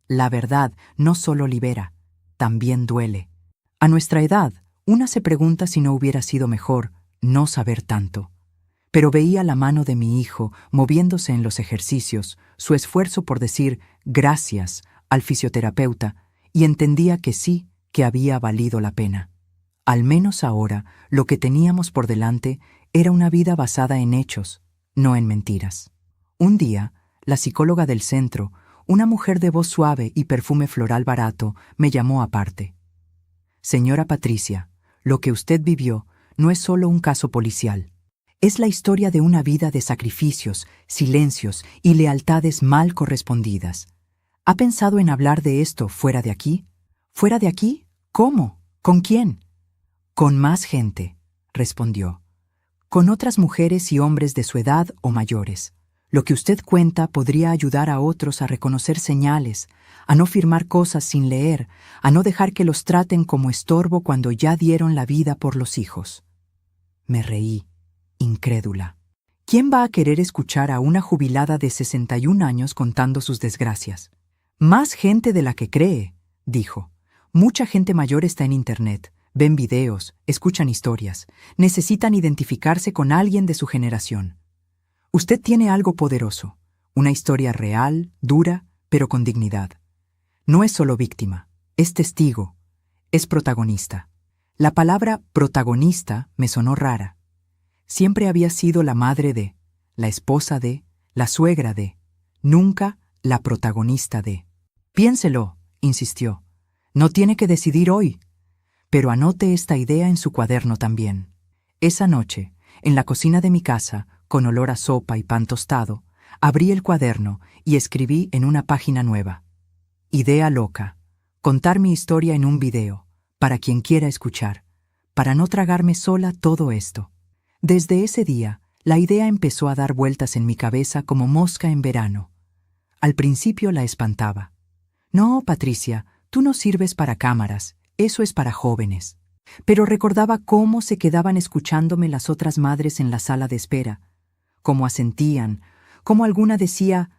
La verdad no solo libera, también duele. A nuestra edad, una se pregunta si no hubiera sido mejor no saber tanto. Pero veía la mano de mi hijo moviéndose en los ejercicios, su esfuerzo por decir gracias al fisioterapeuta, y entendía que sí, que había valido la pena. Al menos ahora, lo que teníamos por delante era una vida basada en hechos, no en mentiras. Un día, la psicóloga del centro, una mujer de voz suave y perfume floral barato, me llamó aparte. Señora Patricia, lo que usted vivió no es solo un caso policial. Es la historia de una vida de sacrificios, silencios y lealtades mal correspondidas. ¿Ha pensado en hablar de esto fuera de aquí? ¿Fuera de aquí? ¿Cómo? ¿Con quién? Con más gente, respondió. Con otras mujeres y hombres de su edad o mayores. Lo que usted cuenta podría ayudar a otros a reconocer señales, a no firmar cosas sin leer, a no dejar que los traten como estorbo cuando ya dieron la vida por los hijos. Me reí, incrédula. ¿Quién va a querer escuchar a una jubilada de 61 años contando sus desgracias? Más gente de la que cree, dijo. Mucha gente mayor está en Internet, ven videos, escuchan historias, necesitan identificarse con alguien de su generación. Usted tiene algo poderoso, una historia real, dura, pero con dignidad. No es solo víctima, es testigo, es protagonista. La palabra protagonista me sonó rara. Siempre había sido la madre de, la esposa de, la suegra de, nunca la protagonista de. Piénselo, insistió. No tiene que decidir hoy. Pero anote esta idea en su cuaderno también. Esa noche, en la cocina de mi casa, con olor a sopa y pan tostado, abrí el cuaderno y escribí en una página nueva. Idea loca. Contar mi historia en un video, para quien quiera escuchar, para no tragarme sola todo esto. Desde ese día, la idea empezó a dar vueltas en mi cabeza como mosca en verano. Al principio la espantaba. No, Patricia, tú no sirves para cámaras, eso es para jóvenes. Pero recordaba cómo se quedaban escuchándome las otras madres en la sala de espera, cómo asentían, cómo alguna decía,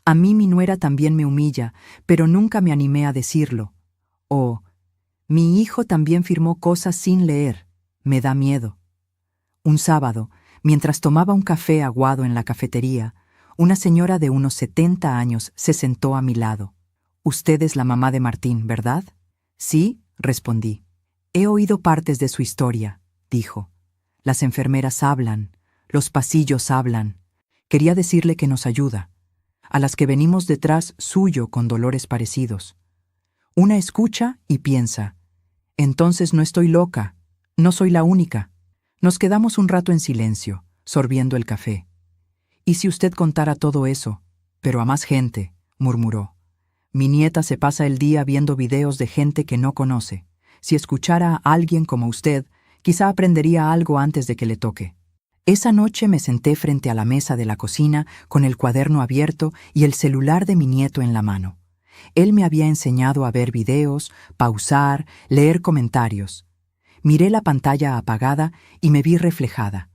a mí mi nuera también me humilla, pero nunca me animé a decirlo. O, mi hijo también firmó cosas sin leer, me da miedo. Un sábado, mientras tomaba un café aguado en la cafetería, una señora de unos 70 años se sentó a mi lado. Usted es la mamá de Martín, ¿verdad? Sí, respondí. He oído partes de su historia, dijo. Las enfermeras hablan, los pasillos hablan. Quería decirle que nos ayuda, a las que venimos detrás suyo con dolores parecidos. Una escucha y piensa, entonces no estoy loca, no soy la única. Nos quedamos un rato en silencio, sorbiendo el café. ¿Y si usted contara todo eso? Pero a más gente, murmuró. Mi nieta se pasa el día viendo videos de gente que no conoce. Si escuchara a alguien como usted, quizá aprendería algo antes de que le toque. Esa noche me senté frente a la mesa de la cocina con el cuaderno abierto y el celular de mi nieto en la mano. Él me había enseñado a ver videos, pausar, leer comentarios. Miré la pantalla apagada y me vi reflejada.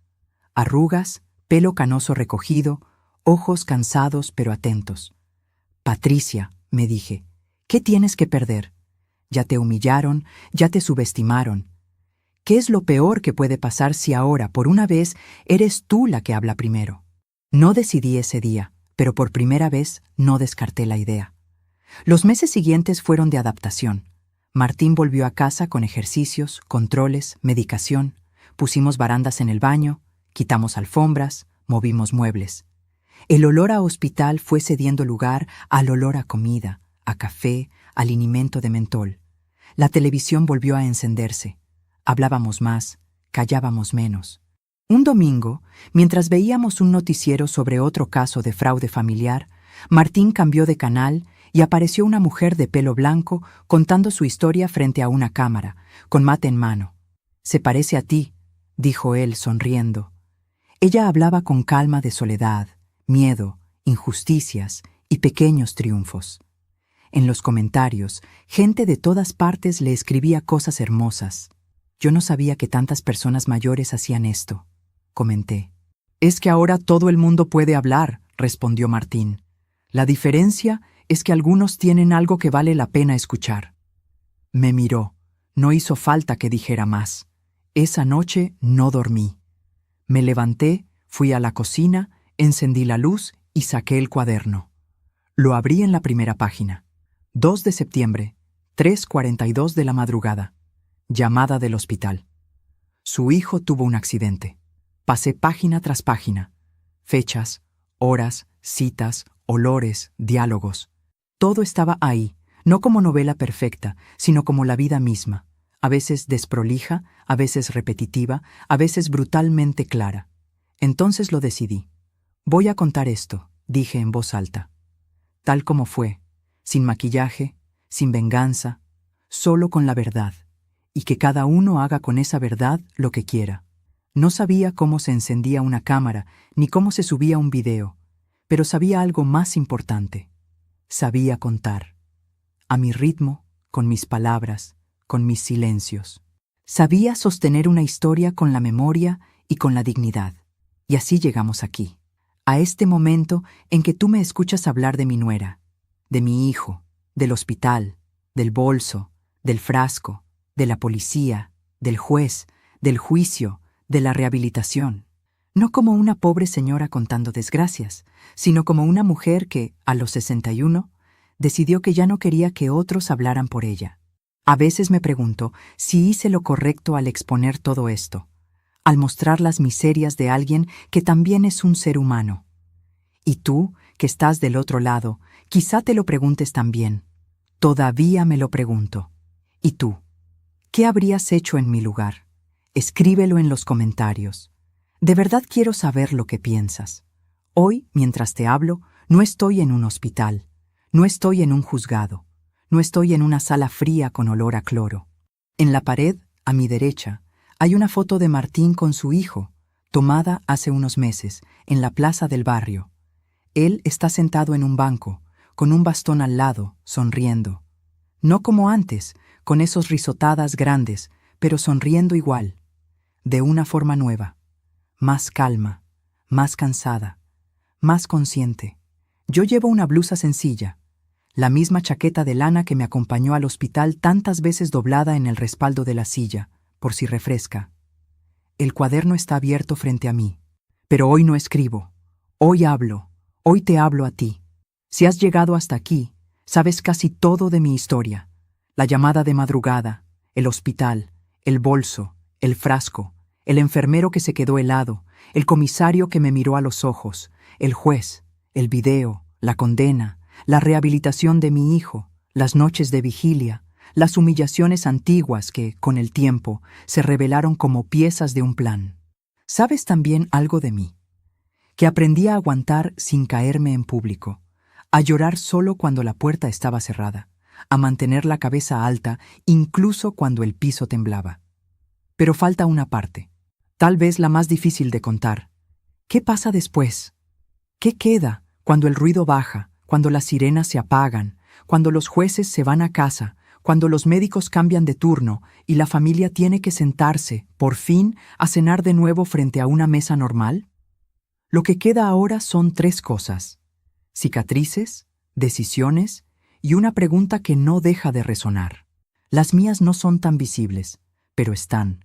Arrugas, pelo canoso recogido, ojos cansados pero atentos. Patricia, me dije, ¿qué tienes que perder? Ya te humillaron, ya te subestimaron. ¿Qué es lo peor que puede pasar si ahora, por una vez, eres tú la que habla primero? No decidí ese día, pero por primera vez no descarté la idea. Los meses siguientes fueron de adaptación. Martín volvió a casa con ejercicios, controles, medicación. Pusimos barandas en el baño, quitamos alfombras, movimos muebles. El olor a hospital fue cediendo lugar al olor a comida, a café, a linimento de mentol. La televisión volvió a encenderse. Hablábamos más, callábamos menos. Un domingo, mientras veíamos un noticiero sobre otro caso de fraude familiar, Martín cambió de canal y apareció una mujer de pelo blanco contando su historia frente a una cámara, con mate en mano. «Se parece a ti», dijo él sonriendo. Ella hablaba con calma de soledad, miedo, injusticias y pequeños triunfos. En los comentarios, gente de todas partes le escribía cosas hermosas. Yo no sabía que tantas personas mayores hacían esto, comenté. Es que ahora todo el mundo puede hablar, respondió Martín. La diferencia es que algunos tienen algo que vale la pena escuchar. Me miró. No hizo falta que dijera más. Esa noche no dormí. Me levanté, fui a la cocina, encendí la luz y saqué el cuaderno. Lo abrí en la primera página. 2 de septiembre, 3:42 de la madrugada. Llamada del hospital. Su hijo tuvo un accidente. Pasé página tras página. Fechas, horas, citas, olores, diálogos. Todo estaba ahí, no como novela perfecta, sino como la vida misma, a veces desprolija, a veces repetitiva, a veces brutalmente clara. Entonces lo decidí. Voy a contar esto, dije en voz alta. Tal como fue, sin maquillaje, sin venganza, solo con la verdad, y que cada uno haga con esa verdad lo que quiera. No sabía cómo se encendía una cámara, ni cómo se subía un video, pero sabía algo más importante. Sabía contar. A mi ritmo, con mis palabras, con mis silencios. Sabía sostener una historia con la memoria y con la dignidad. Y así llegamos aquí, a este momento en que tú me escuchas hablar de mi nuera, de mi hijo, del hospital, del bolso, del frasco, de la policía, del juez, del juicio, de la rehabilitación. No como una pobre señora contando desgracias, sino como una mujer que, a los 61, decidió que ya no quería que otros hablaran por ella. A veces me pregunto si hice lo correcto al exponer todo esto, al mostrar las miserias de alguien que también es un ser humano. Y tú, que estás del otro lado, quizá te lo preguntes también. Todavía me lo pregunto. ¿Y tú? ¿Qué habrías hecho en mi lugar? Escríbelo en los comentarios. De verdad quiero saber lo que piensas. Hoy, mientras te hablo, no estoy en un hospital, no estoy en un juzgado, no estoy en una sala fría con olor a cloro. En la pared, a mi derecha, hay una foto de Martín con su hijo, tomada hace unos meses, en la plaza del barrio. Él está sentado en un banco, con un bastón al lado, sonriendo. No como antes, con esos risotadas grandes, pero sonriendo igual, de una forma nueva, más calma, más cansada, más consciente. Yo llevo una blusa sencilla, la misma chaqueta de lana que me acompañó al hospital tantas veces doblada en el respaldo de la silla, por si refresca. El cuaderno está abierto frente a mí, pero hoy no escribo, hoy hablo, hoy te hablo a ti. Si has llegado hasta aquí, sabes casi todo de mi historia. La llamada de madrugada, el hospital, el bolso, el frasco, el enfermero que se quedó helado, el comisario que me miró a los ojos, el juez, el video, la condena, la rehabilitación de mi hijo, las noches de vigilia, las humillaciones antiguas que, con el tiempo, se revelaron como piezas de un plan. ¿Sabes también algo de mí? Que aprendí a aguantar sin caerme en público, a llorar solo cuando la puerta estaba cerrada, a mantener la cabeza alta incluso cuando el piso temblaba. Pero falta una parte, tal vez la más difícil de contar. ¿Qué pasa después? ¿Qué queda cuando el ruido baja, cuando las sirenas se apagan, cuando los jueces se van a casa, cuando los médicos cambian de turno y la familia tiene que sentarse, por fin, a cenar de nuevo frente a una mesa normal? Lo que queda ahora son 3 cosas: cicatrices, decisiones y una pregunta que no deja de resonar. Las mías no son tan visibles, pero están.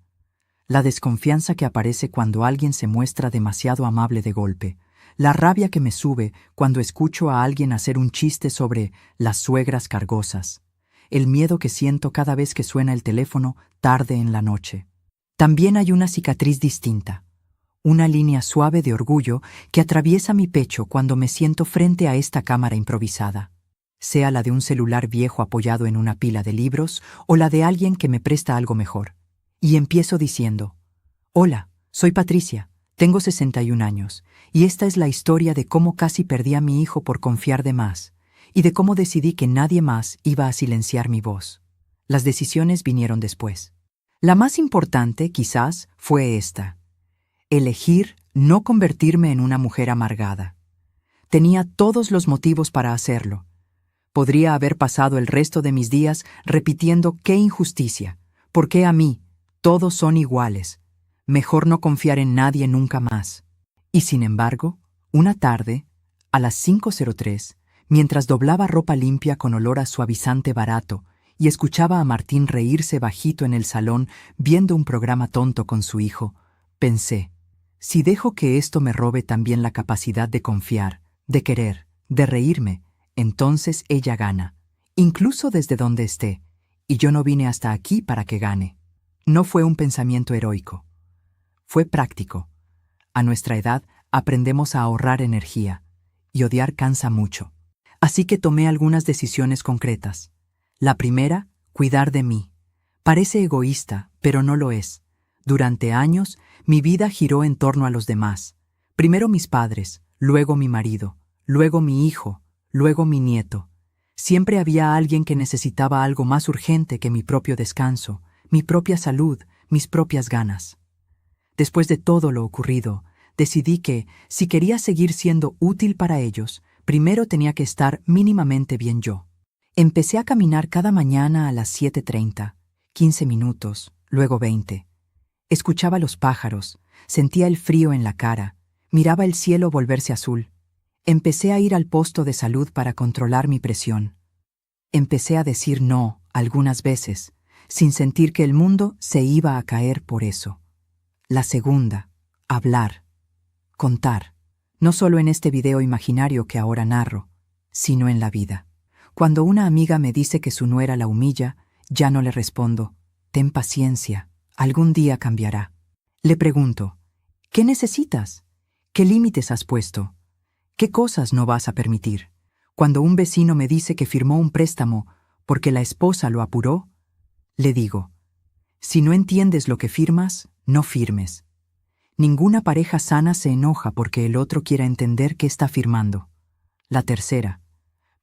La desconfianza que aparece cuando alguien se muestra demasiado amable de golpe, la rabia que me sube cuando escucho a alguien hacer un chiste sobre las suegras cargosas, el miedo que siento cada vez que suena el teléfono tarde en la noche. También hay una cicatriz distinta, una línea suave de orgullo que atraviesa mi pecho cuando me siento frente a esta cámara improvisada, sea la de un celular viejo apoyado en una pila de libros o la de alguien que me presta algo mejor. Y empiezo diciendo: «Hola, soy Patricia, tengo 61 años, y esta es la historia de cómo casi perdí a mi hijo por confiar de más, y de cómo decidí que nadie más iba a silenciar mi voz». Las decisiones vinieron después. La más importante, quizás, fue esta: Elegir no convertirme en una mujer amargada. Tenía todos los motivos para hacerlo. Podría haber pasado el resto de mis días repitiendo qué injusticia, por qué a mí, todos son iguales, mejor no confiar en nadie nunca más. Y sin embargo, una tarde, a las 5:03, mientras doblaba ropa limpia con olor a suavizante barato y escuchaba a Martín reírse bajito en el salón viendo un programa tonto con su hijo, pensé, si dejo que esto me robe también la capacidad de confiar, de querer, de reírme, entonces ella gana, incluso desde donde esté, y yo no vine hasta aquí para que gane. No fue un pensamiento heroico. Fue práctico. A nuestra edad aprendemos a ahorrar energía, y odiar cansa mucho. Así que tomé algunas decisiones concretas. La primera, cuidar de mí. Parece egoísta, pero no lo es. Durante años, mi vida giró en torno a los demás. Primero mis padres, luego mi marido, luego mi hijo, luego mi nieto. Siempre había alguien que necesitaba algo más urgente que mi propio descanso, mi propia salud, mis propias ganas. Después de todo lo ocurrido, decidí que, si quería seguir siendo útil para ellos, primero tenía que estar mínimamente bien yo. Empecé a caminar cada mañana a las 7:30, 15 minutos, luego 20. Escuchaba los pájaros, sentía el frío en la cara, miraba el cielo volverse azul. Empecé a ir al posto de salud para controlar mi presión. Empecé a decir no algunas veces, sin sentir que el mundo se iba a caer por eso. La segunda, hablar, contar, no solo en este video imaginario que ahora narro, sino en la vida. Cuando una amiga me dice que su nuera la humilla, ya no le respondo, ten paciencia, algún día cambiará. Le pregunto, ¿qué necesitas? ¿Qué límites has puesto? ¿Qué cosas no vas a permitir? Cuando un vecino me dice que firmó un préstamo porque la esposa lo apuró, le digo, si no entiendes lo que firmas, no firmes. Ninguna pareja sana se enoja porque el otro quiera entender qué está firmando. La tercera,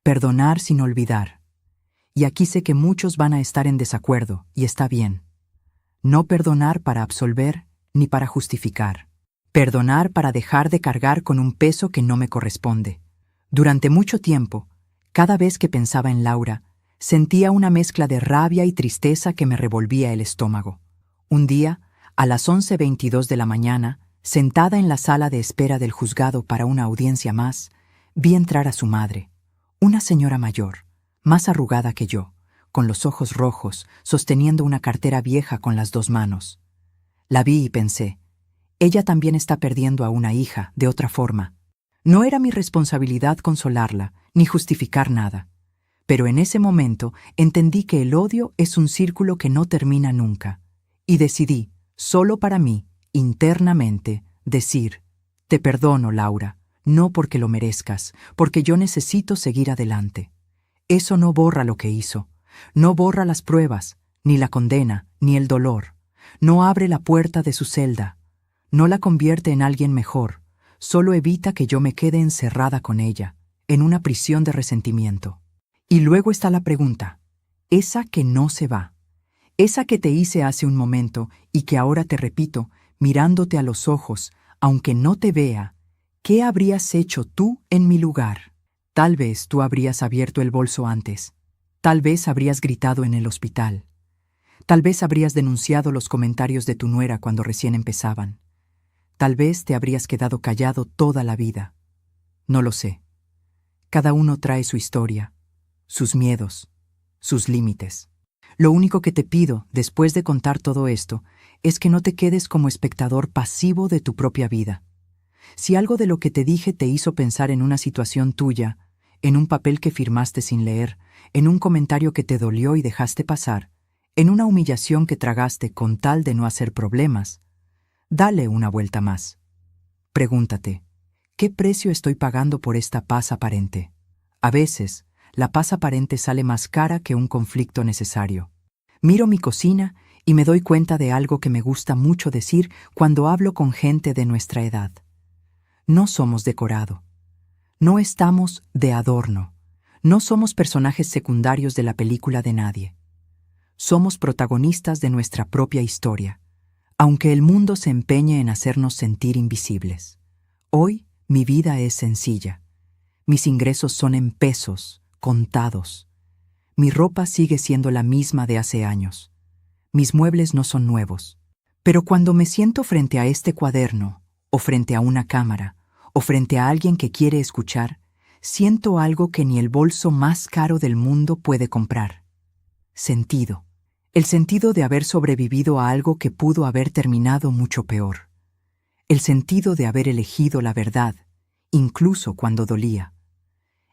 perdonar sin olvidar. Y aquí sé que muchos van a estar en desacuerdo, y está bien. No perdonar para absolver ni para justificar. Perdonar para dejar de cargar con un peso que no me corresponde. Durante mucho tiempo, cada vez que pensaba en Laura, sentía una mezcla de rabia y tristeza que me revolvía el estómago. Un día, a las 11:22 de la mañana, sentada en la sala de espera del juzgado para una audiencia más, vi entrar a su madre, una señora mayor, más arrugada que yo, con los ojos rojos, sosteniendo una cartera vieja con las dos manos. La vi y pensé, ella también está perdiendo a una hija, de otra forma. No era mi responsabilidad consolarla, ni justificar nada. Pero en ese momento entendí que el odio es un círculo que no termina nunca. Y decidí, solo para mí, internamente, decir, te perdono, Laura, no porque lo merezcas, porque yo necesito seguir adelante. Eso no borra lo que hizo, no borra las pruebas, ni la condena, ni el dolor. No abre la puerta de su celda, no la convierte en alguien mejor, solo evita que yo me quede encerrada con ella, en una prisión de resentimiento. Y luego está la pregunta, esa que no se va, esa que te hice hace un momento y que ahora te repito, mirándote a los ojos, aunque no te vea, ¿qué habrías hecho tú en mi lugar? Tal vez tú habrías abierto el bolso antes, tal vez habrías gritado en el hospital, tal vez habrías denunciado los comentarios de tu nuera cuando recién empezaban, tal vez te habrías quedado callado toda la vida. No lo sé. Cada uno trae su historia, sus miedos, sus límites. Lo único que te pido, después de contar todo esto, es que no te quedes como espectador pasivo de tu propia vida. Si algo de lo que te dije te hizo pensar en una situación tuya, en un papel que firmaste sin leer, en un comentario que te dolió y dejaste pasar, en una humillación que tragaste con tal de no hacer problemas, dale una vuelta más. Pregúntate, ¿qué precio estoy pagando por esta paz aparente? A veces, la paz aparente sale más cara que un conflicto necesario. Miro mi cocina y me doy cuenta de algo que me gusta mucho decir cuando hablo con gente de nuestra edad. No somos decorado. No estamos de adorno. No somos personajes secundarios de la película de nadie. Somos protagonistas de nuestra propia historia. aunque el mundo se empeñe en hacernos sentir invisibles. Hoy mi vida es sencilla. Mis ingresos son en pesos, contados. Mi ropa sigue siendo la misma de hace años. Mis muebles no son nuevos. Pero cuando me siento frente a este cuaderno, o frente a una cámara, o frente a alguien que quiere escuchar, siento algo que ni el bolso más caro del mundo puede comprar. Sentido. El sentido de haber sobrevivido a algo que pudo haber terminado mucho peor. El sentido de haber elegido la verdad, incluso cuando dolía.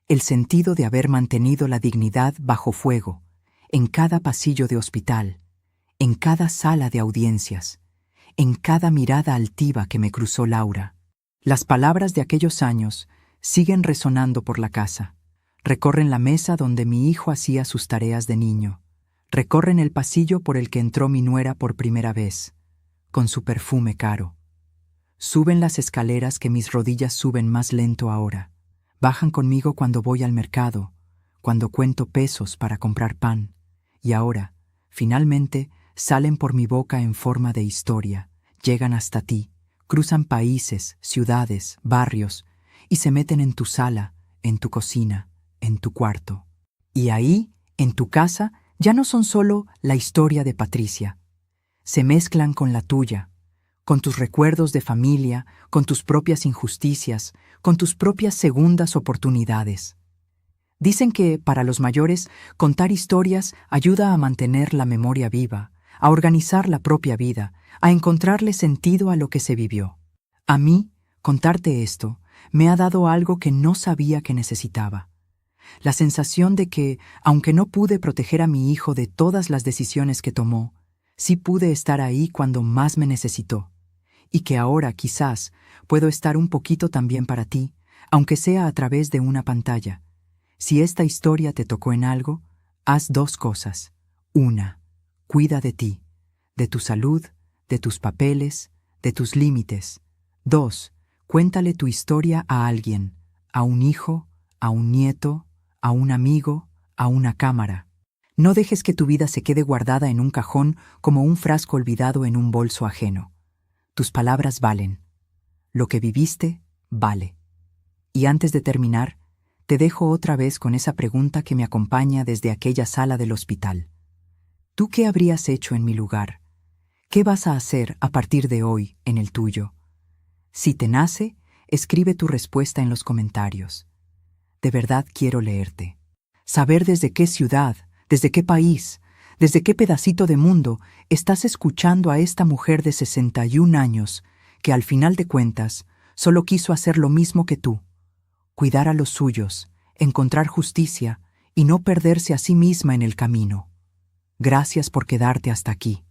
El sentido de haber mantenido la dignidad bajo fuego, en cada pasillo de hospital, en cada sala de audiencias, en cada mirada altiva que me cruzó Laura. Las palabras de aquellos años siguen resonando por la casa. Recorren la mesa donde mi hijo hacía sus tareas de niño. Recorren el pasillo por el que entró mi nuera por primera vez, con su perfume caro. Suben las escaleras que mis rodillas suben más lento ahora. Bajan conmigo cuando voy al mercado, cuando cuento pesos para comprar pan. Y ahora, finalmente, salen por mi boca en forma de historia, llegan hasta ti, cruzan países, ciudades, barrios, y se meten en tu sala, en tu cocina, en tu cuarto. Y ahí, en tu casa, ya no son solo la historia de Patricia. Se mezclan con la tuya, con tus recuerdos de familia, con tus propias injusticias, con tus propias segundas oportunidades. Dicen que, para los mayores, contar historias ayuda a mantener la memoria viva, a organizar la propia vida, a encontrarle sentido a lo que se vivió. A mí, contarte esto, me ha dado algo que no sabía que necesitaba. La sensación de que, aunque no pude proteger a mi hijo de todas las decisiones que tomó, sí pude estar ahí cuando más me necesitó, y que ahora quizás puedo estar un poquito también para ti, aunque sea a través de una pantalla. Si esta historia te tocó en algo, haz dos cosas. Una, cuida de ti, de tu salud, de tus papeles, de tus límites. Dos, cuéntale tu historia a alguien, a un hijo, a un nieto, a un amigo, a una cámara. No dejes que tu vida se quede guardada en un cajón como un frasco olvidado en un bolso ajeno. Tus palabras valen. Lo que viviste, vale. Y antes de terminar, te dejo otra vez con esa pregunta que me acompaña desde aquella sala del hospital. ¿Tú qué habrías hecho en mi lugar? ¿Qué vas a hacer a partir de hoy en el tuyo? Si te nace, escribe tu respuesta en los comentarios. De verdad quiero leerte. Saber desde qué ciudad, desde qué país, desde qué pedacito de mundo estás escuchando a esta mujer de 61 años que al final de cuentas solo quiso hacer lo mismo que tú, cuidar a los suyos, encontrar justicia y no perderse a sí misma en el camino. Gracias por quedarte hasta aquí.